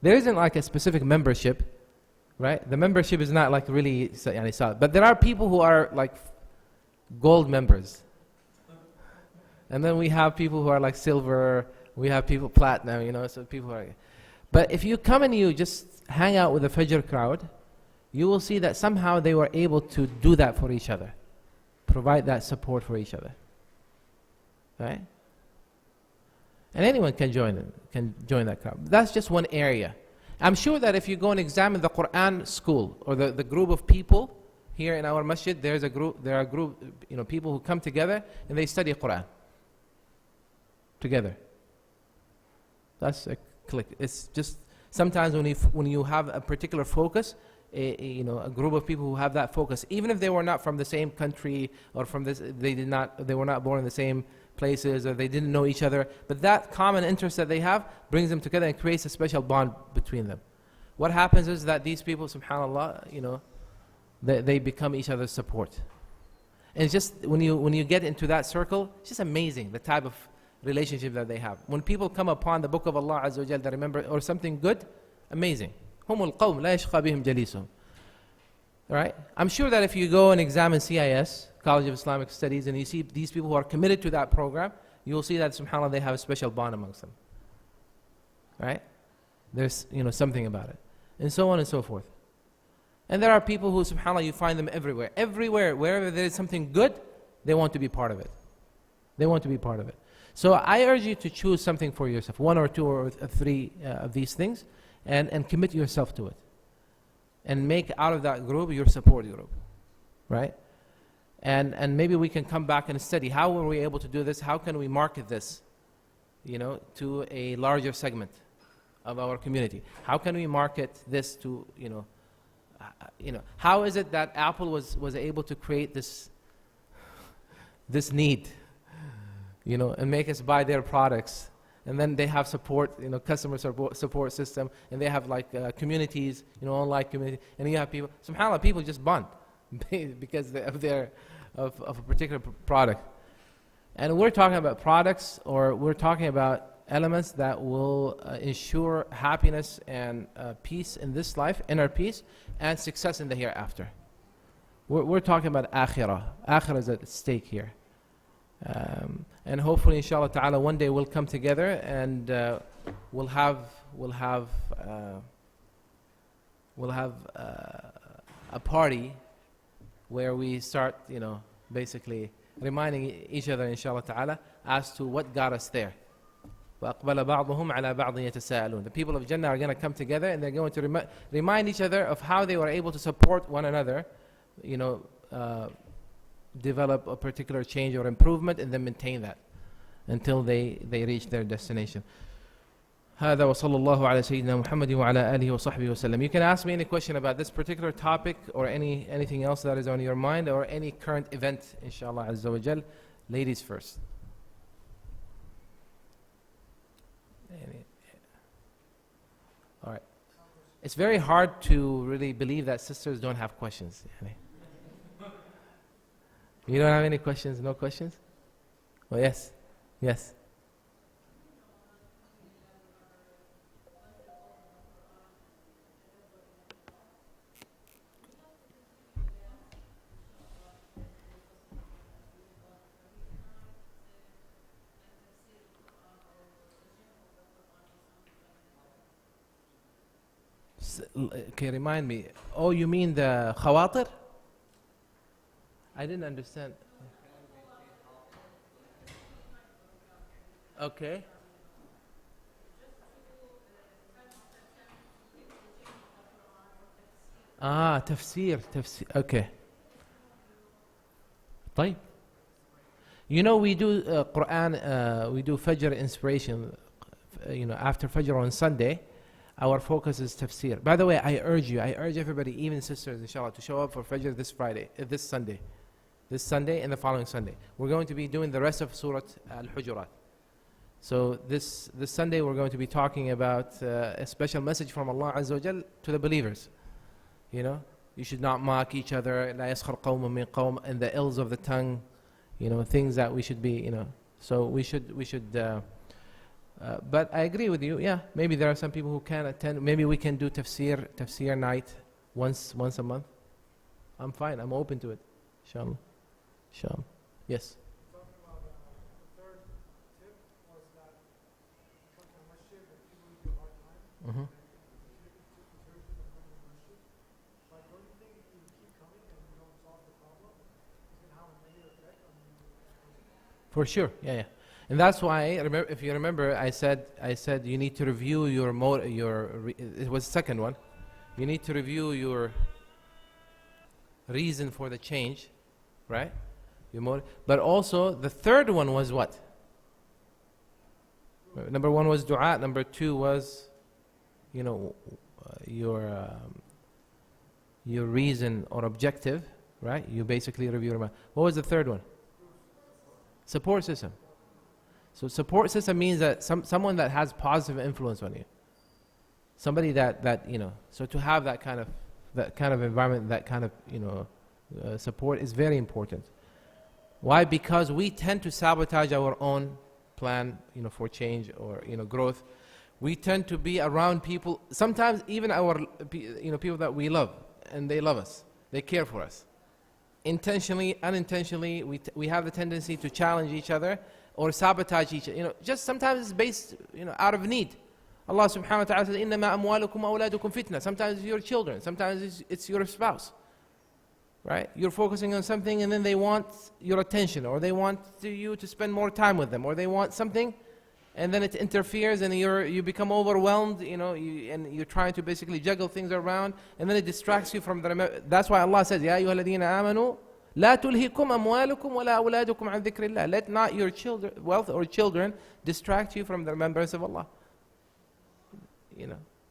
there isn't like a specific membership, right? The membership is not like really solid. But there are people who are like gold members. And then we have people who are like silver, we have people platinum, so people are. But if you come and you just hang out with the Fajr crowd, you will see that somehow they were able to do that for each other, provide that support for each other. Right? And anyone can join that crowd. That's just one area. I'm sure that if you go and examine the Quran school, or the group of people here in our masjid, there are people who come together and they study Quran together. That's a click. It's just sometimes when you have a particular focus, a group of people who have that focus, even if they were not from the same country or they were not born in the same places, or they didn't know each other, but that common interest that they have brings them together and creates a special bond between them. What happens is that these people, subhanAllah, they become each other's support. And it's just when you get into that circle, it's just amazing the type of relationship that they have. When people come upon the book of Allah Azza wa Jal, they remember, or something good, amazing. Humul qawm la yashqa bihim jalisuhum. Right? I'm sure that if you go and examine CIS, College of Islamic Studies, and you see these people who are committed to that program, you will see that, subhanAllah, they have a special bond amongst them. Right? There's, something about it. And so on and so forth. And there are people who, subhanAllah, you find them everywhere. Everywhere, wherever there is something good, they want to be part of it. They want to be part of it. So I urge you to choose something for yourself, one or two or three of these things, and commit yourself to it. And make out of that group your support group. Right? And maybe we can come back and study how were we able to do this, how can we market this, to a larger segment of our community. How can we market this to, how is it that Apple was able to create this need, and make us buy their products, and then they have support, customer support system, and they have like communities, online community, and you have people, subhanAllah, people just bond because of a particular product. And we're talking about products, or we're talking about elements that will ensure happiness and peace in this life, inner peace, and success in the hereafter. We're talking about akhirah. Akhirah is at stake here. And hopefully, inshallah ta'ala, one day we'll come together and we'll have a party where we start, basically reminding each other, inshallah ta'ala, as to what got us there. وَأَقْبَلَ بَعْضُهُمْ عَلَى بَعْضٍ يَتَسَاءَلُونَ. The people of Jannah are going to come together and they're going to remind each other of how they were able to support one another, develop a particular change or improvement, and then maintain that until they reach their destination. هذا وصلى الله على سيدنا محمد وعلى آله وصحبه وسلم. You can ask me any question about this particular topic or anything else that is on your mind, or any current event, inshallah azza wa jal. Ladies first. All right. It's very hard to really believe that sisters don't have questions. You don't have any questions? No questions? Oh, yes. Yes. Okay, remind me. Oh, you mean the khawatir? I didn't understand. Okay. تفسير. Okay. طيب. You know, we do Quran, we do Fajr inspiration, after Fajr on Sunday. Our focus is tafsir. By the way, I urge everybody, even sisters, inshallah, to show up for Fajr this Sunday and the following Sunday. We're going to be doing the rest of Surah Al-Hujurat. So this Sunday we're going to be talking about a special message from Allah Azza wa Jal to the believers. You should not mock each other, لا يسخر قوم من قوم, and the ills of the tongue, things that we should be, So we should. But I agree with you. Yeah, maybe there are some people who can attend. Maybe we can do tafsir night once a month. I'm fine. I'm open to it. Inshallah. Yes. Mm-hmm. For sure, yeah. And that's why, if you remember, I said you need to review it was the second one. You need to review your reason for the change, right? But also, the third one was what? Number one was dua. Number two was, your reason or objective, right? You basically review your mind. What was the third one? Support system. So support system means that someone that has positive influence on you. Somebody that so to have that kind of environment, that kind of support is very important. Why? Because we tend to sabotage our own plan, for change or growth. We tend to be around people, sometimes even our people that we love, and they love us, they care for us. Intentionally, unintentionally, we have the tendency to challenge each other or sabotage each other. Just sometimes it's based, out of need. Allah subhanahu wa ta'ala says, إِنَّمَا أَمْوَالُكُمْ وَأَوْلَادُكُمْ فِتْنَةً. Sometimes it's your children, sometimes it's your spouse. Right? You're focusing on something and then they want your attention, or they want you to spend more time with them, or they want something, and then it interferes and you become overwhelmed, and you're trying to basically juggle things around, and then it distracts you from the that's why Allah says, يَا أَيُّهَا الَّذِينَ آمَنُوا لَا تُلْهِكُمْ أَمْوَالُكُمْ وَلَا أَوْلَادُكُمْ عَنْ ذِكْرِ اللَّهِ. Let not your wealth or children distract you from the remembrance of Allah.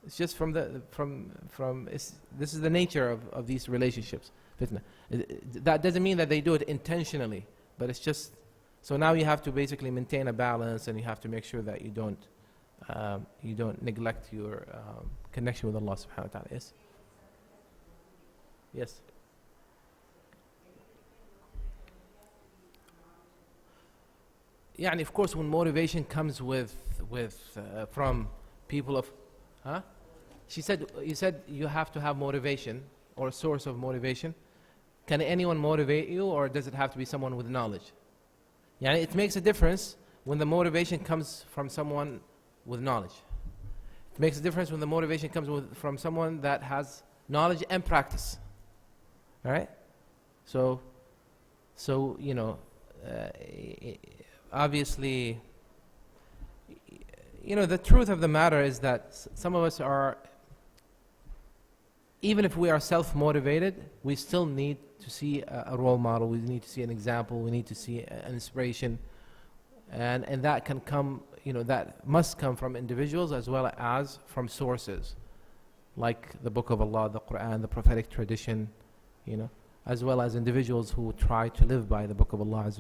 It's just this is the nature of these relationships. Fitna. That doesn't mean that they do it intentionally, but it's just, so now you have to basically maintain a balance, and you have to make sure that you don't neglect your connection with Allah subhanahu wa ta'ala. Yes? Yes. Of course, when motivation comes from people of, you said you have to have motivation or a source of motivation. Can anyone motivate you, or does it have to be someone with knowledge? It makes a difference when the motivation comes from someone with knowledge. It makes a difference when the motivation comes from someone that has knowledge and practice. All right? So obviously, the truth of the matter is that some of us are, even if we are self-motivated, we still need to see a role model. We need to see an example. We need to see an inspiration, and that can come. That must come from individuals as well as from sources, like the Book of Allah, the Quran, the prophetic tradition, as well as individuals who try to live by the Book of Allah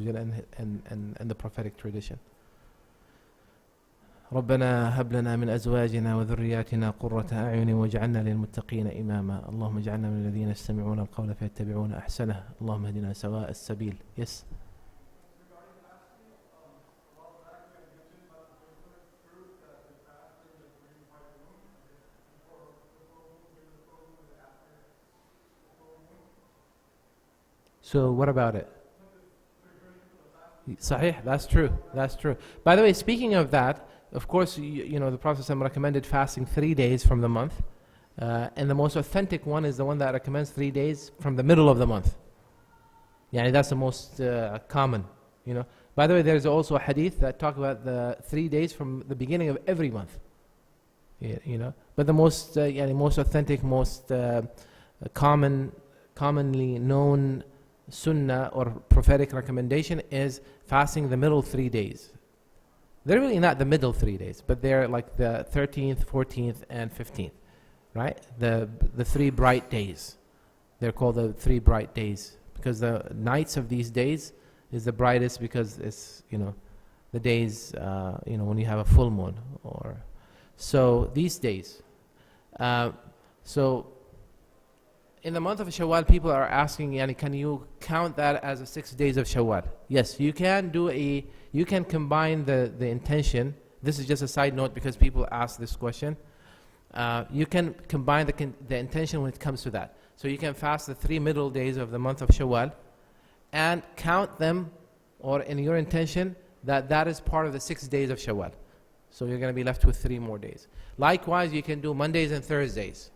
and the prophetic tradition. ربنا هب لنا من أزواجنا وذرياتنا قرة أعين واجعلنا للمتقين إماما اللهم اجعلنا من الذين يستمعون القول فيتبعون أحسنه اللهم اهدنا سواء السبيل. Yes. So what about it? Sahih, that's true. By the way, speaking of that, of course, the Prophet ﷺ recommended fasting 3 days from the month, And the most authentic one is the one that recommends 3 days from the middle of the month. Yani that's the most common, you know. By the way, there's also a hadith that talk about the 3 days from the beginning of every month. You know, but the most, yani most authentic, most commonly known sunnah or prophetic recommendation is fasting the middle 3 days. They're really not the middle 3 days, but they're like the 13th, 14th, and 15th, right? The 3 bright days. They're called the 3 bright days because the nights of these days is the brightest because it's, you know, the days, you know, when you have a full moon or so these days. So in the month of Shawwal, people are asking, yani, can you count that as a 6 days of Shawwal? Yes, you can you can combine the intention. This is just a side note because people ask this question. You can combine the intention when it comes to that. So you can fast the 3 middle days of the month of Shawwal and count them, or in your intention, that is part of the 6 days of Shawwal. So you're going to be left with 3 more days. Likewise, you can do Mondays and Thursdays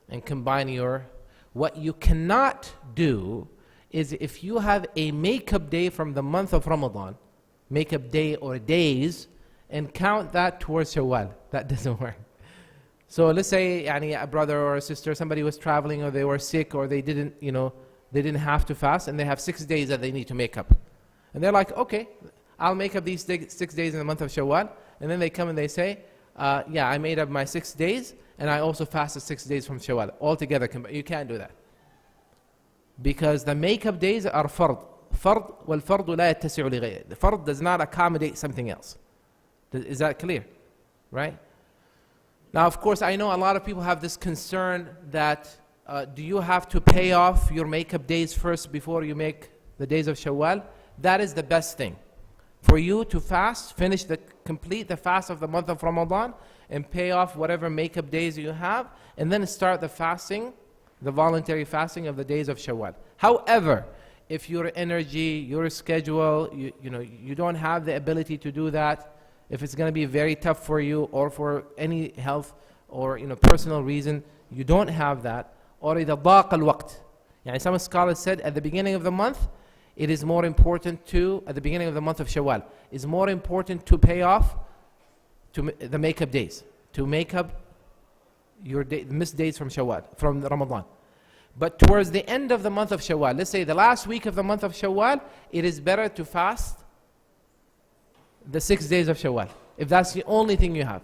and combine your... What you cannot do is if you have a makeup day from the month of Ramadan, makeup day or days, and count that towards Shawwal. That doesn't work. So let's say yani, a brother or a sister, somebody was traveling or they were sick or they didn't, you know, they didn't have to fast and they have 6 days that they need to make up. And they're like, okay, I'll make up these 6 days in the month of Shawwal. And then they come and they say, yeah, I made up my 6 days and I also fasted 6 days from Shawwal. Altogether, you can't do that. Because the makeup days are fard. Fard والفرض لا يتسع لغيره. The fard does not accommodate something else. Is that clear? Right? Now, of course, I know a lot of people have this concern that do you have to pay off your makeup days first before you make the days of Shawwal? That is the best thing. For you to fast, complete the fast of the month of Ramadan and pay off whatever makeup days you have, and then start the fasting, the voluntary fasting of the days of Shawwal. However, if your energy, your schedule, you don't have the ability to do that, if it's going to be very tough for you or for any health or personal reason, you don't have that, or إذا ضاق الوقت. Some scholars said at the beginning of the month, it is more important to, at the beginning of the month of Shawwal, is more important to pay off the makeup days, to make up your missed days from Shawwal, from Ramadan. But towards the end of the month of Shawwal, let's say the last week of the month of Shawwal, it is better to fast the 6 days of Shawwal, if that's the only thing you have.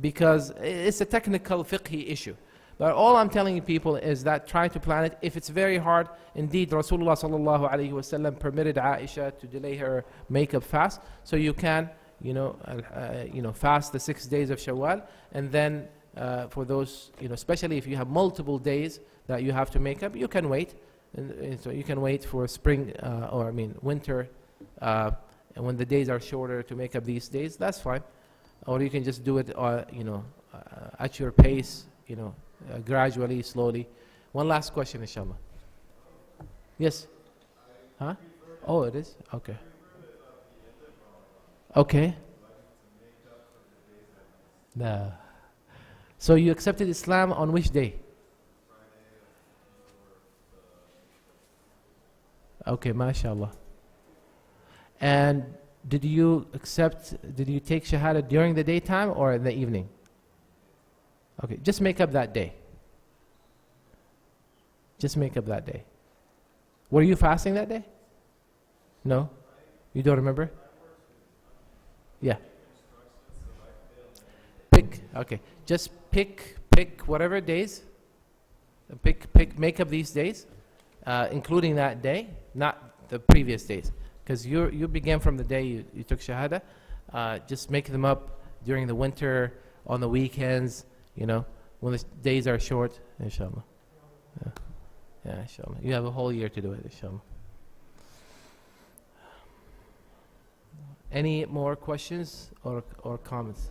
Because it's a technical fiqhi issue. But all I'm telling people is that try to plan it. If it's very hard, indeed Rasulullah sallallahu alaihi wasallam permitted Aisha to delay her makeup fast, so you can, fast the 6 days of Shawwal, and then for those, especially if you have multiple days that you have to make up, you can wait, and so you can wait for spring winter, and when the days are shorter to make up these days, that's fine, or you can just do it, at your pace, gradually, slowly. One last question, inshallah. Yes? Huh? Oh, it is? Okay. Okay. No. So you accepted Islam on which day? Okay, mashallah. And did you take Shahada during the daytime or in the evening? Okay, just make up that day. Just make up that day. Were you fasting that day? No? You don't remember? Yeah. Okay. Just pick whatever days. Make up these days, including that day, not the previous days. Because you began from the day you took Shahada. Just make them up during the winter, on the weekends, when the days are short, inshallah. Yeah, inshallah. You have a whole year to do it, inshallah. Any more questions or comments?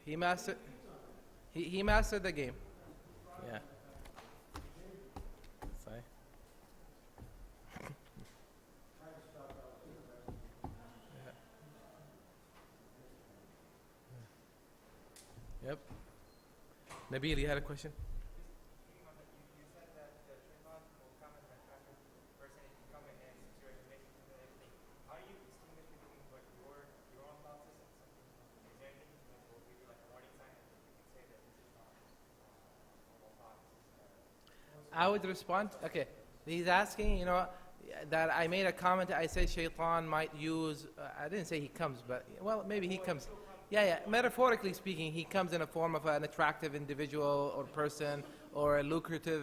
He mastered. He mastered the game. Yeah. Sorry. Yep. Nabil, you had a question? I would respond. Okay. He's asking, that I made a comment. I said shaitan might use, I didn't say he comes, but, well, maybe he comes. Yeah. Metaphorically speaking, he comes in a form of an attractive individual or person or a lucrative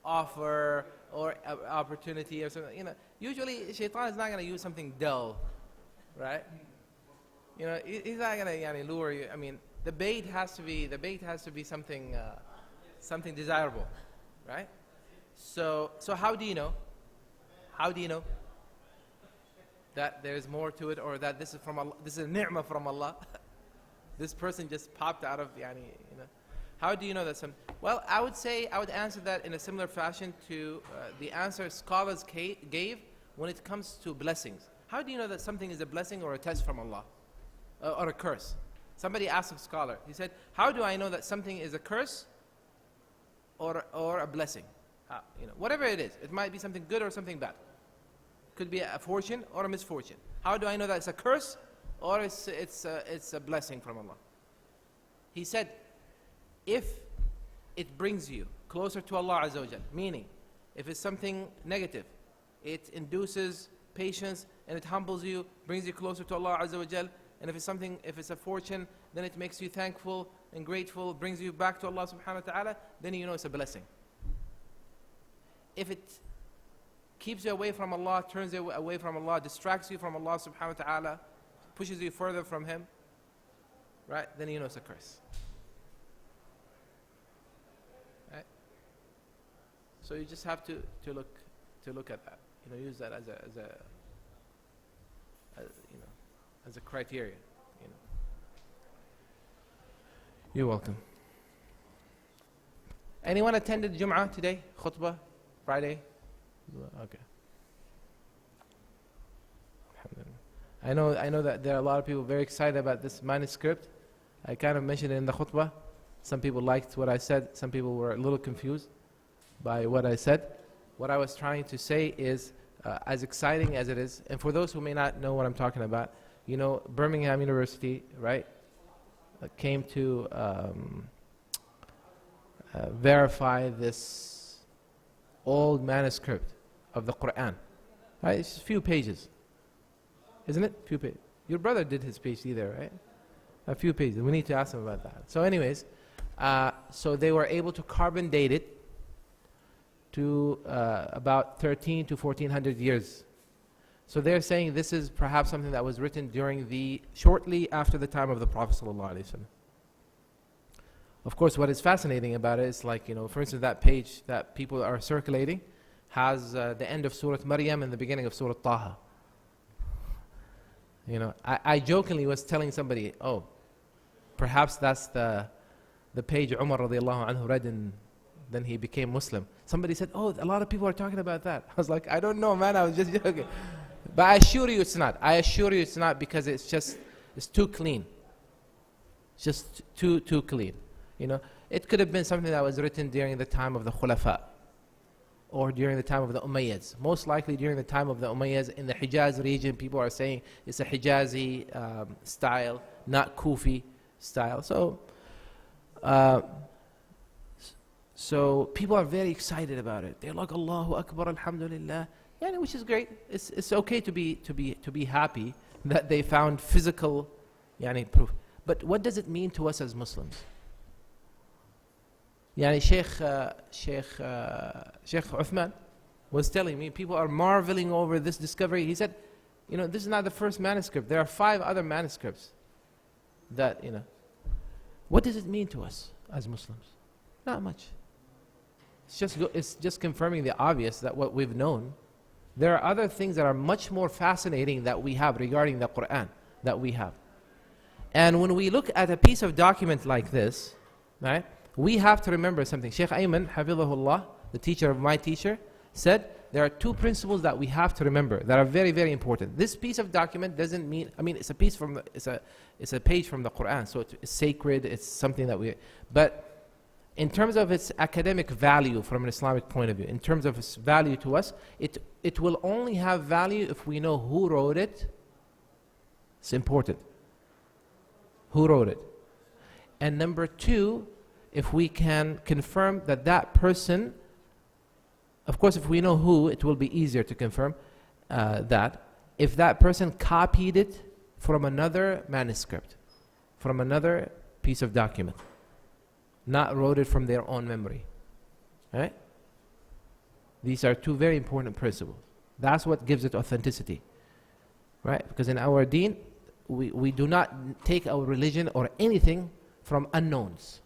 offer or opportunity or something. Usually shaitan is not going to use something dull, right? He's not going to lure you. I mean, the bait has to be something desirable, right? So how do you know? How do you know that there's more to it, or that this is from Allah? This is a ni'mah from Allah. This person just popped out of How do you know that some? Well, I would answer that in a similar fashion to the answer scholars gave when it comes to blessings. How do you know that something is a blessing or a test from Allah, or a curse? Somebody asked a scholar. He said, "How do I know that something is a curse or a blessing? Whatever it is, it might be something good or something bad. Could be a fortune or a misfortune. How do I know that it's a curse or it's a blessing from Allah?" He said, if it brings you closer to Allah Azza wa Jal, meaning if it's something negative, it induces patience and it humbles you, brings you closer to Allah Azza wa Jal. And if it's a fortune, then it makes you thankful and grateful, brings you back to Allah subhanahu wa ta'ala, then you know it's a blessing. If it keeps you away from Allah, turns you away from Allah, distracts you from Allah subhanahu wa ta'ala, pushes you further from Him, right, then you know it's a curse. Right? So you just have to look at that. Use that as a criteria. You're welcome. Anyone attended Jum'ah today? Khutbah? Friday? Okay. I know that there are a lot of people very excited about this manuscript. I kind of mentioned it in the khutbah. Some people liked what I said. Some people were a little confused by what I said. What I was trying to say is, as exciting as it is, and for those who may not know what I'm talking about, Birmingham University, right, came to verify this old manuscript of the Quran. Right? It's a few pages, isn't it? Few pages. Your brother did his PhD there, right? A few pages. We need to ask him about that. So anyways, so they were able to carbon date it to about 13 to 1400 years. So they're saying this is perhaps something that was written shortly after the time of the Prophet ﷺ. Of course, what is fascinating about it is for instance, that page that people are circulating has the end of Surah Maryam and the beginning of Surah Taha. I jokingly was telling somebody, perhaps that's the page Umar radiallahu anhu read and then he became Muslim. Somebody said, a lot of people are talking about that. I was like, I don't know, man, I was just joking. But I assure you it's not. I assure you it's not, because it's too clean. It's just too clean. It could have been something that was written during the time of the Khulafa or during the time of the Umayyads. Most likely during the time of the Umayyads in the Hijaz region, people are saying it's a Hijazi style, not Kufi style. So people are very excited about it. They're like, Allahu Akbar, Alhamdulillah. Which is great. It's okay to be happy that they found physical proof. But what does it mean to us as Muslims? Sheikh Uthman was telling me, people are marveling over this discovery. He said, this is not the first manuscript. There are 5 other manuscripts that, what does it mean to us as Muslims? Not much. It's just confirming the obvious, that what we've known. There are other things that are much more fascinating that we have regarding the Quran that we have. And when we look at a piece of document like this, right, we have to remember something. Sheikh Ayman, Hafidhahullah, the teacher of my teacher, said there are two principles that we have to remember that are very, very important. This piece of document doesn't mean, I mean, it's a piece from the, it's a page from the Quran, so it's sacred, it's something that we, but in terms of its academic value from an Islamic point of view, in terms of its value to us, it will only have value if we know who wrote it. It's important. Who wrote it? And number two, if we can confirm that that person, of course, if we know who, it will be easier to confirm that. If that person copied it from another manuscript, from another piece of document, not wrote it from their own memory. Right? These are two very important principles. That's what gives it authenticity. Right? Because in our deen, we do not take our religion or anything from unknowns.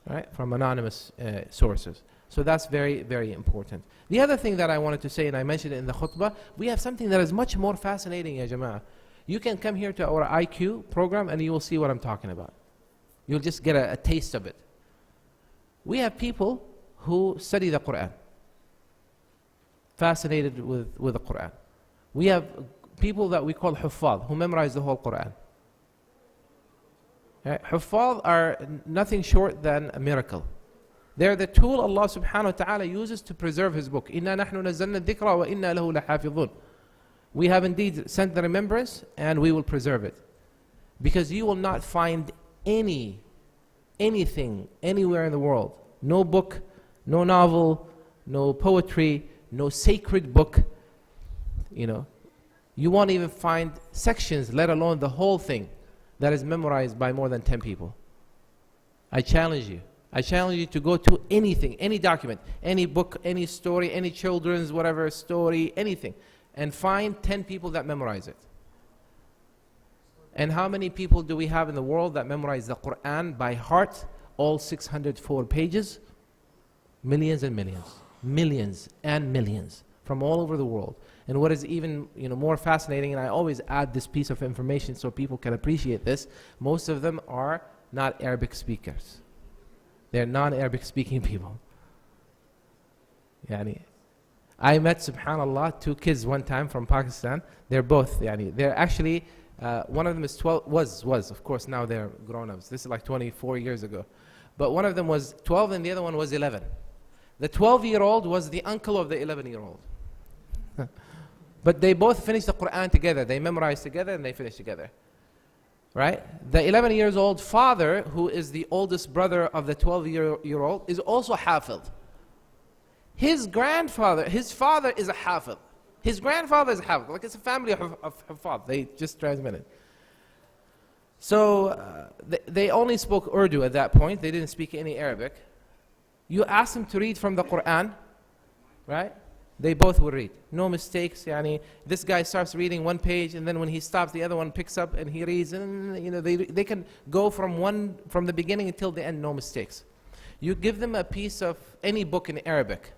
Right? From anonymous sources. So that's very, very important. The other thing that I wanted to say, and I mentioned it in the khutbah, we have something that is much more fascinating, ya Jama'ah. You can come here to our IQ program and you will see what I'm talking about. You'll just get a taste of it. We have people who study the Quran, fascinated with the Quran. We have people that we call Huffaz, who memorize the whole Quran. Right? Huffaz are nothing short than a miracle. They're the tool Allah subhanahu wa ta'ala uses to preserve His book. إِنَّا نَحْنُ نَزَّلْنَا الذِّكْرَ وَإِنَّا لَهُ لَحَافِظُونَ. We have indeed sent the remembrance and we will preserve it. Because you will not find anything, anywhere in the world, no book, no novel, no poetry, no sacred book, you won't even find sections, let alone the whole thing, that is memorized by more than 10 people. I challenge you. I challenge you to go to anything, any document, any book, any story, any children's whatever story, anything, and find 10 people that memorize it. And how many people do we have in the world that memorize the Quran by heart, all 604 pages? Millions and millions. Millions and millions from all over the world. And what is even more fascinating, and I always add this piece of information so people can appreciate this, most of them are not Arabic speakers. They're non-Arabic speaking people. I met, subhanAllah, two kids one time from Pakistan. They're both, they're actually, one of them is 12, was, of course, now they're grown-ups. This is like 24 years ago. But one of them was 12 and the other one was 11. The 12-year-old was the uncle of the 11-year-old. But they both finished the Quran together. They memorized together and they finished together. Right? The 11-year-old father, who is the oldest brother of the 12-year-old, is also Hafid. His father is a Hafid. His grandfather is a Hafid. Like it's a family of Hafid. They just transmitted. So they only spoke Urdu at that point. They didn't speak any Arabic. You ask them to read from the Quran, right? They both will read. No mistakes. This guy starts reading one page, and then when he stops, the other one picks up and he reads. And they can go from the beginning until the end, no mistakes. You give them a piece of any book in Arabic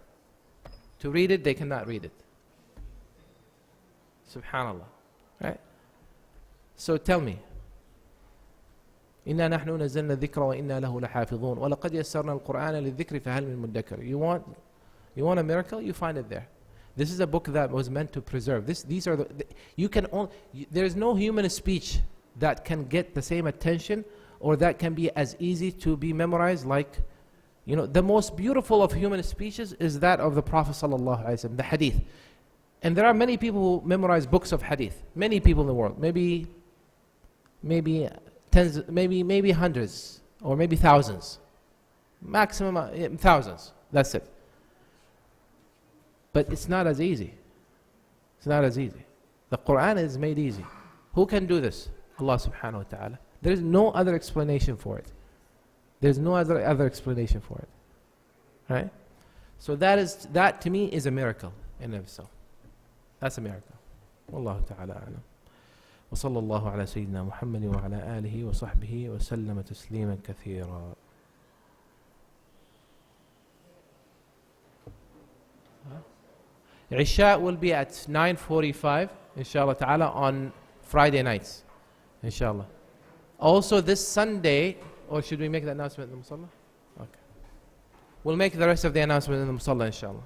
to read it, they cannot read it. Subhanallah. Right? So tell me. إِنَّا نَحْنُ نَزَّلْنَا الذِّكْرَ وَإِنَّا لَهُ لَحَافِظُونَ وَلَقَدْ يَسَّرْنَا الْقُرْآنَ لِلذِّكْرِ فَهَلْ مِن مُدَّكِرٍ. You want a miracle? You find it there. This is a book that was meant to preserve. There is no human speech that can get the same attention or that can be as easy to be memorized like, the most beautiful of human speeches is that of the Prophet ﷺ, the hadith. And there are many people who memorize books of hadith. Many people in the world. Maybe tens, maybe hundreds, or maybe thousands. Maximum thousands. That's it. But it's not as easy. It's not as easy. The Quran is made easy. Who can do this? Allah subhanahu wa ta'ala. There is no other explanation for it. There's no other explanation for it. Right? So that to me is a miracle in itself. That's a miracle. Wallahu ta'ala a'lam. وصلى الله على سيدنا محمد وعلى آله وصحبه وسلم تسليما كثيرا. Isha will be at 9:45 inshallah ta'ala on Friday nights. Inshallah. Also, this Sunday, or should we make the announcement in the Musalla? Okay. We'll make the rest of the announcement in the Musalla, inshallah.